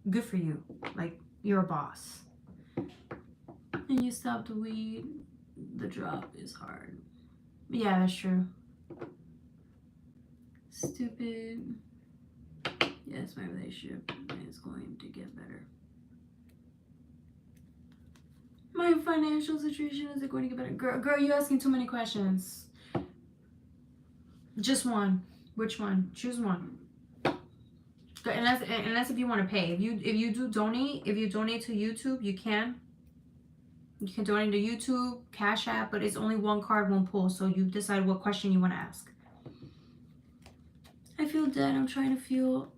good for you. Like, you're a boss. And you stopped the weed. The drop is hard. Yeah, that's true. Stupid. Yes, my relationship is going to get better. My financial situation, is it going to get better? Girl, you're asking too many questions. Just one. Which one? Choose one. Unless if you want to pay. If you do donate, if you donate to YouTube, you can. You can donate to YouTube, Cash App, but it's only one card, one pull. So you decide what question you want to ask. I feel dead. I'm trying to feel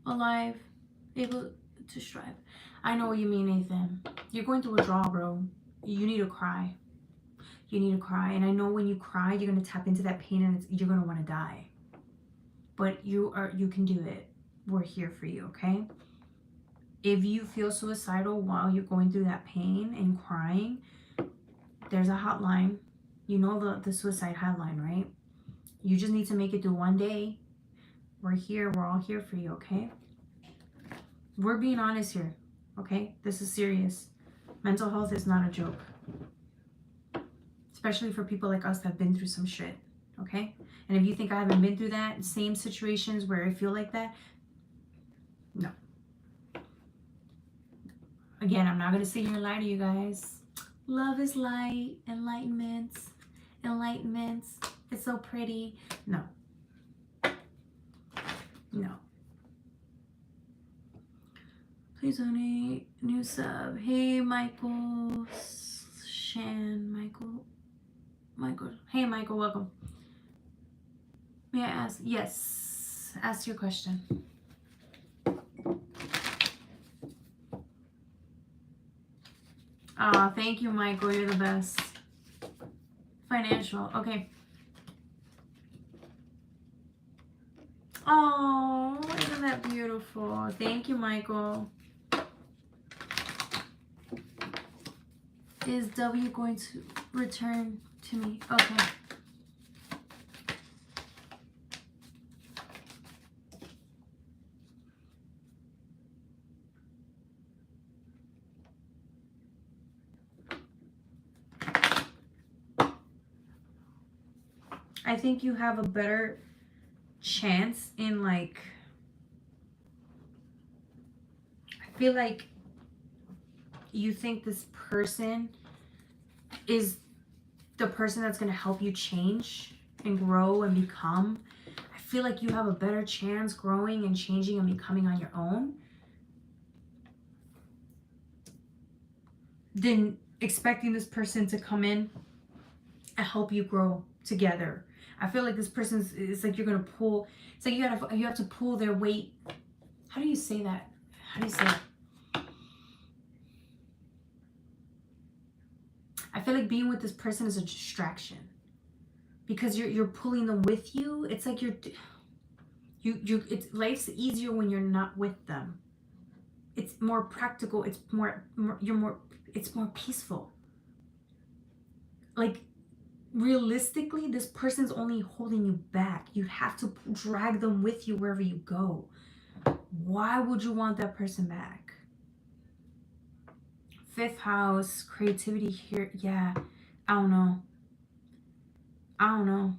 alive, able to strive. I know what you mean, Nathan. You're going through a draw, bro. You need to cry. You need to cry. And I know when you cry, you're going to tap into that pain, and you're going to want to die. But you can do it. We're here for you, okay? If you feel suicidal while you're going through that pain and crying, there's a hotline. You know the suicide hotline, right? You just need to make it through one day. We're here. We're all here for you, okay? We're being honest here, okay? This is serious. Mental health is not a joke. Especially for people like us that have been through some shit, okay? And if you think I haven't been through that, same situations where I feel like that, no. Again, I'm not going to sit here and lie to you guys. Love is light, enlightenment. It's so pretty. No. No. Please donate. New sub. Hey, Michael. Michael. Hey, Michael, welcome. May I ask? Yes. Ask your question. Ah, thank you, Michael. You're the best. Financial. Okay. Oh, isn't that beautiful? Thank you, Michael. Is W going to return to me? Okay. I think you have a better chance in, like, I feel like you think this person is the person that's going to help you change and grow and become. I feel like you have a better chance growing and changing and becoming on your own than expecting this person to come in and help you grow together. I feel like this person's, it's like you're going to pull, it's like you have to pull their weight. How do you say that? How do you say it? I feel like being with this person is a distraction because you're pulling them with you. It's like it's life's easier when you're not with them. It's more practical. It's more it's more peaceful. Like, realistically, this person's only holding you back. You have to drag them with you wherever you go. Why would you want that person back? Fifth house, creativity here. Yeah, I don't know.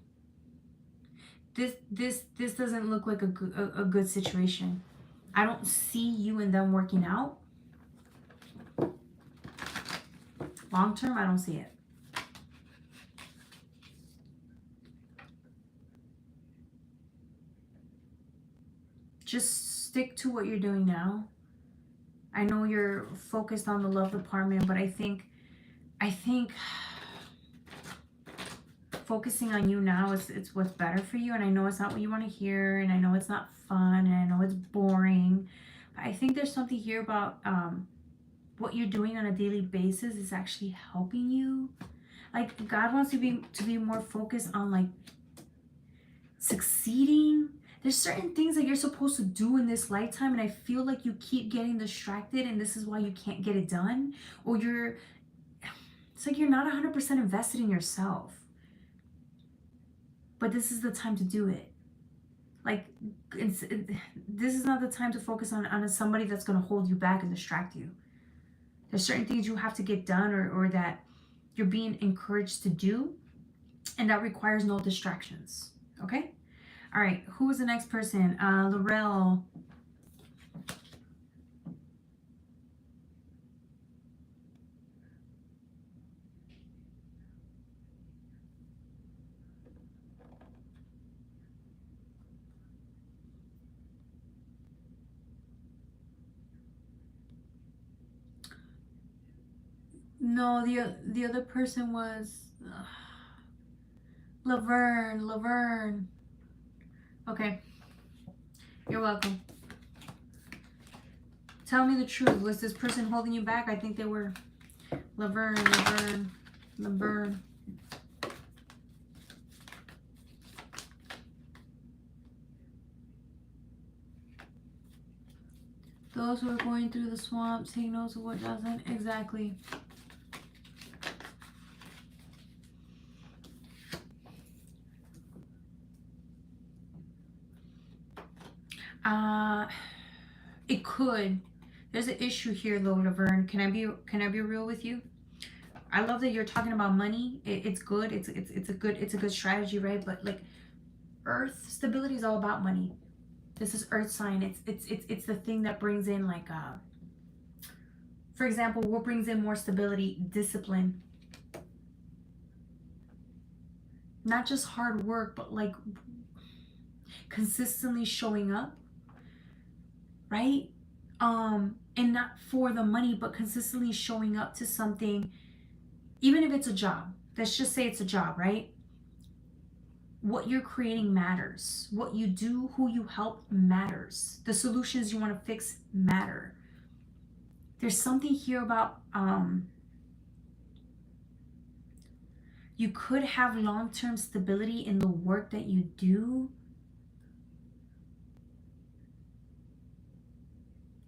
This doesn't look like a good situation. I don't see you and them working out. Long term, I don't see it. Just stick to what you're doing now. I know you're focused on the love department, but I think focusing on you now it's what's better for you. And I know it's not what you want to hear, and I know it's not fun, and I know it's boring. But I think there's something here about what you're doing on a daily basis is actually helping you. Like, God wants you to be more focused on, like, succeeding. There's certain things that you're supposed to do in this lifetime, and I feel like you keep getting distracted, and this is why you can't get it done. Or it's like you're not 100% invested in yourself. But this is the time to do it. Like, this is not the time to focus on somebody that's going to hold you back and distract you. There's certain things you have to get done, or that you're being encouraged to do, and that requires no distractions. Okay? All right. Who is the next person? Laurel. No, the other person was Laverne. Okay. You're welcome. Tell me the truth. Was this person holding you back? I think they were. Laverne. Those who are going through the swamp, take notes of what doesn't. Exactly. It could. There's an issue here though, Laverne. Can I be real with you? I love that you're talking about money. It's good. It's a good strategy, right? But, like, Earth stability is all about money. This is Earth sign. It's the thing that brings in, like, for example, what brings in more stability? Discipline. Not just hard work, but, like, consistently showing up, right? And not for the money, but consistently showing up to something, even if it's a job. Let's just say it's a job, right? What you're creating matters. What you do, who you help matters. The solutions you want to fix matter. There's something here about You could have long-term stability in the work that you do.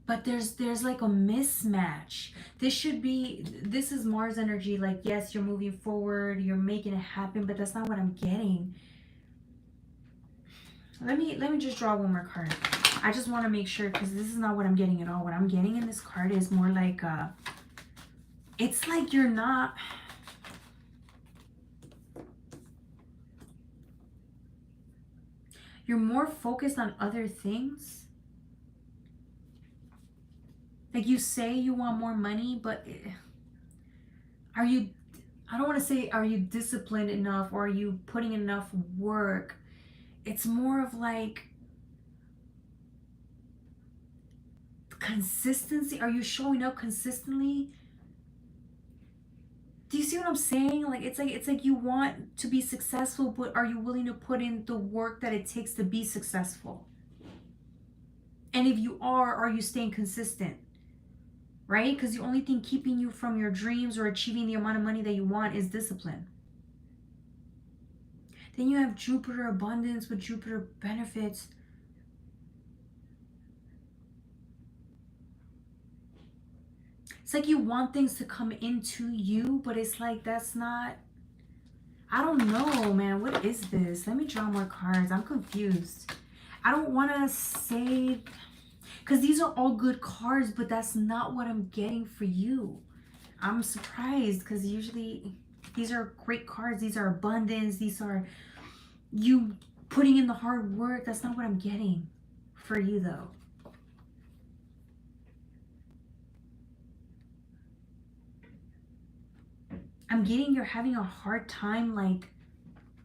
But there's like a mismatch. This is Mars energy. Like, yes, you're moving forward, you're making it happen, but that's not what I'm getting. Let me just draw one more card. I just want to make sure, because this is not what I'm getting at all. What I'm getting in this card is more like it's like you're more focused on other things. Like, you say you want more money, but are you, I don't want to say are you disciplined enough, or are you putting enough work? It's more of like consistency. Are you showing up consistently? Do you see what I'm saying? Like, it's like you want to be successful, but are you willing to put in the work that it takes to be successful? And if you are you staying consistent? Right? Because the only thing keeping you from your dreams or achieving the amount of money that you want is discipline. Then you have Jupiter abundance with Jupiter benefits. It's like you want things to come into you, but it's like that's not, I don't know, man. What is this? Let me draw more cards. I'm confused. I don't want to say, because these are all good cards, but that's not what I'm getting for you. I'm surprised, because usually these are great cards. These are abundance. These are you putting in the hard work. That's not what I'm getting for you, though. I'm getting you're having a hard time like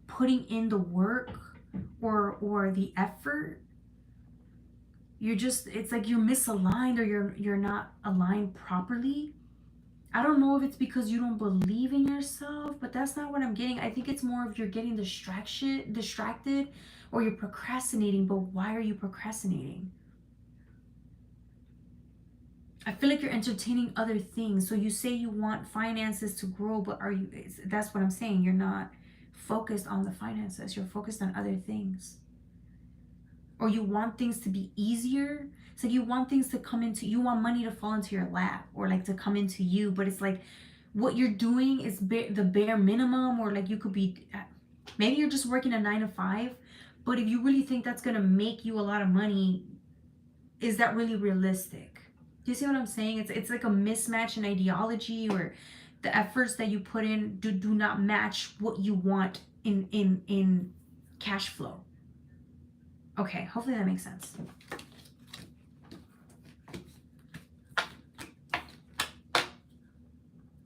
putting in the work or the effort. You're just, it's like you're misaligned, or you're not aligned properly. I don't know if it's because you don't believe in yourself, but that's not what I'm getting. I think it's more of you're getting distracted, or you're procrastinating. But why are you procrastinating? I feel like you're entertaining other things. So you say you want finances to grow, but that's what I'm saying. You're not focused on the finances. You're focused on other things. Or you want things to be easier. So you want things to come into, you want money to fall into your lap, or like to come into you. But it's like what you're doing is the bare minimum, or like you could be, maybe you're just working a 9 to 5. But if you really think that's going to make you a lot of money, is that really realistic? Do you see what I'm saying? It's like a mismatch in ideology, or the efforts that you put in do not match what you want in cash flow. Okay, hopefully that makes sense.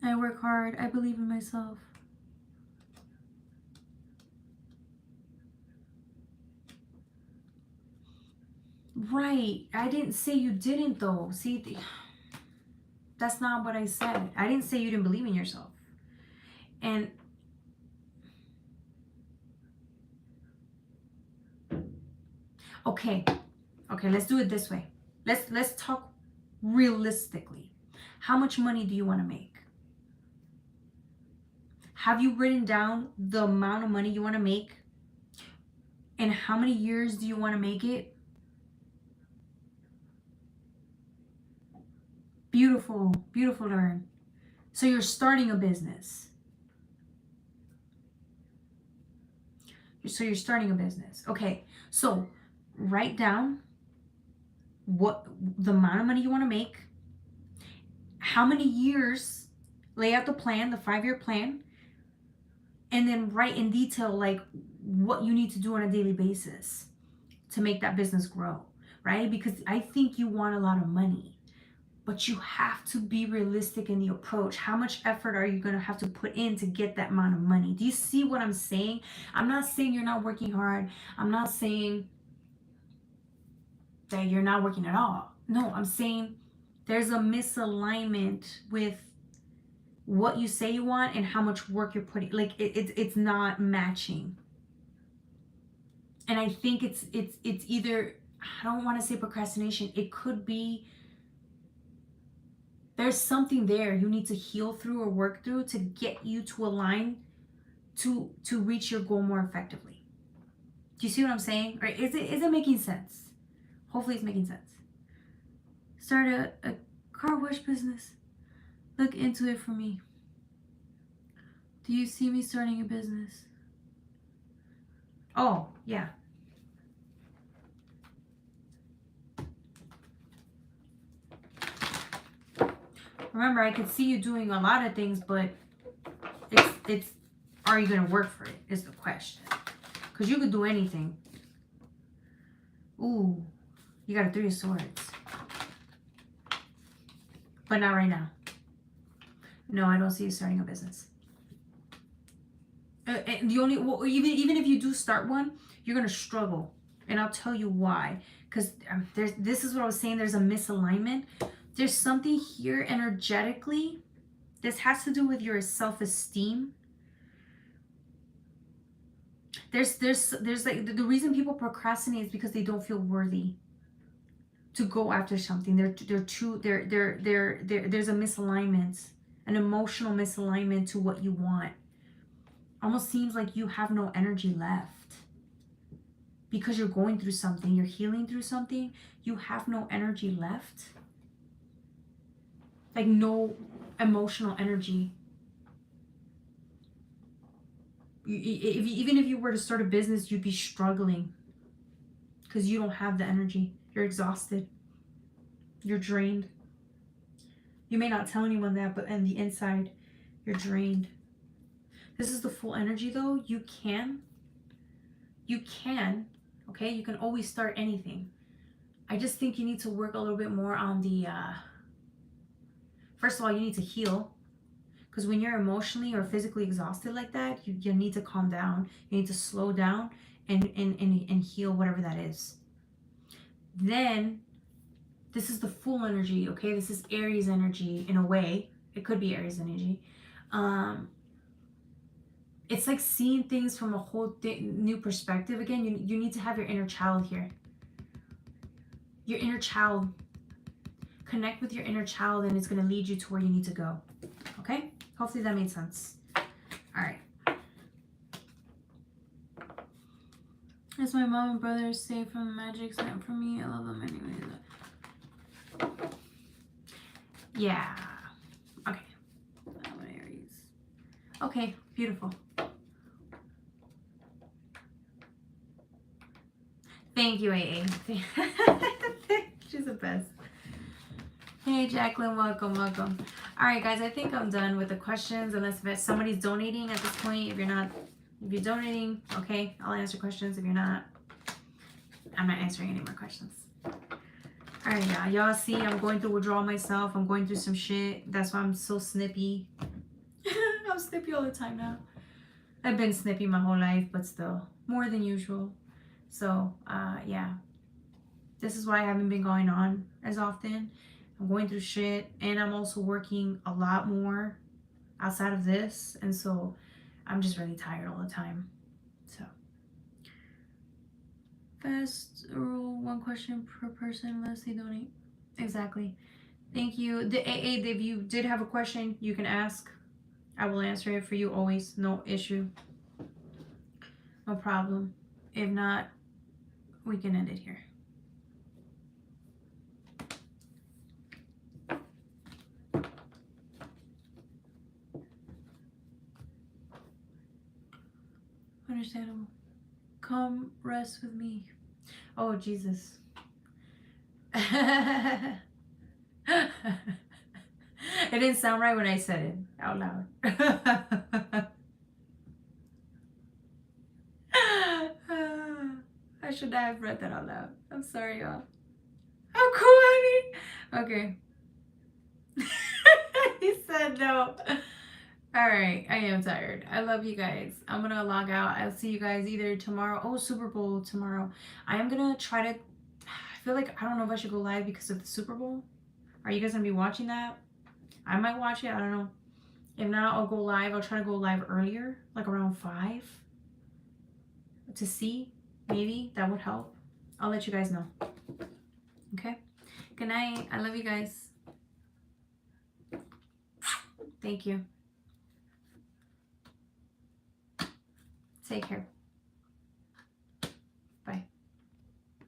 I work hard. I believe in myself. Right. I didn't say you didn't, though. See, that's not what I said. I didn't say you didn't believe in yourself. And okay, let's do it this way. Let's talk realistically. How much money do you want to make? Have you written down the amount of money you want to make? And how many years do you want to make it? Beautiful, beautiful, Lauren. So you're starting a business. So you're starting a business. Okay, so write down what the amount of money you want to make, how many years, lay out the plan, the 5-year plan, and then write in detail like what you need to do on a daily basis to make that business grow, right? Because I think you want a lot of money, but you have to be realistic in the approach. How much effort are you going to have to put in to get that amount of money? Do you see what I'm saying? I'm not saying you're not working hard. I'm not saying that you're not working at all. No, I'm saying there's a misalignment with what you say you want and how much work you're putting. Like it's not matching. And I think it's either, I don't want to say procrastination. It could be there's something there you need to heal through or work through to get you to align to reach your goal more effectively. Do you see what I'm saying? Right? Is it making sense? Hopefully it's making sense. Start a car wash business. Look into it for me. Do you see me starting a business? Oh, yeah. Remember, I could see you doing a lot of things, but it's are you going to work for it is the question. Because you could do anything. Ooh, you got a 3 of Swords. But not right now. No, I don't see you starting a business. The only, well, even if you do start one, you're going to struggle. And I'll tell you why. Because this is what I was saying. There's a misalignment. There's something here energetically. This has to do with your self-esteem. There's like the reason people procrastinate is because they don't feel worthy to go after something. There's a misalignment, an emotional misalignment to what you want. Almost seems like you have no energy left because you're going through something, you're healing through something. You have no energy left, like no emotional energy. Even if you were to start a business, you'd be struggling because you don't have the energy. You're exhausted. You're drained. You may not tell anyone that, but on the inside, you're drained. This is the full energy though. You can, okay? You can always start anything. I just think you need to work a little bit more on the, first of all, you need to heal. Because when you're emotionally or physically exhausted like that, you need to calm down. You need to slow down and heal whatever that is. Then, this is the full energy, okay? This is Aries energy in a way. It could be Aries energy. It's like seeing things from a whole new perspective. Again, you need to have your inner child here. Your inner child. Connect with your inner child and it's going to lead you to where you need to go. Okay? Hopefully that made sense. All right. Is my mom and brother safe from the magic sent for me? I love them anyway. Yeah. Okay. Aries. Okay, beautiful. Thank you, AA. She's the best. Hey, Jacqueline, welcome. All right, guys, I think I'm done with the questions, unless if somebody's donating at this point. If you're donating, okay, I'll answer questions. If you're not, I'm not answering any more questions. All right, yeah, y'all see I'm going through withdrawal myself. I'm going through some shit. That's why I'm so snippy. I'm snippy all the time now. I've been snippy my whole life, but still, more than usual. So, yeah, this is why I haven't been going on as often. I'm going through shit, and I'm also working a lot more outside of this, and so I'm just really tired all the time. So, fast rule, 1 question per person unless they donate. Exactly. Thank you. The AA, if you did have a question, you can ask. I will answer it for you always. No issue. No problem. If not, we can end it here. Understandable. Come rest with me. Oh, Jesus. It didn't sound right when I said it out loud. I should not have read that out loud. I'm sorry, y'all. How cool, honey. Okay. He said no. All right, I am tired. I love you guys. I'm gonna log out. I'll see you guys either tomorrow. Oh, Super Bowl tomorrow. I am gonna try to, I feel like I don't know if I should go live because of the Super Bowl. Are you guys gonna be watching that? I might watch it. I don't know. If not, I'll go live. I'll try to go live earlier, like around 5, to see. Maybe that would help. I'll let you guys know. Okay? Good night. I love you guys. Thank you. Take care.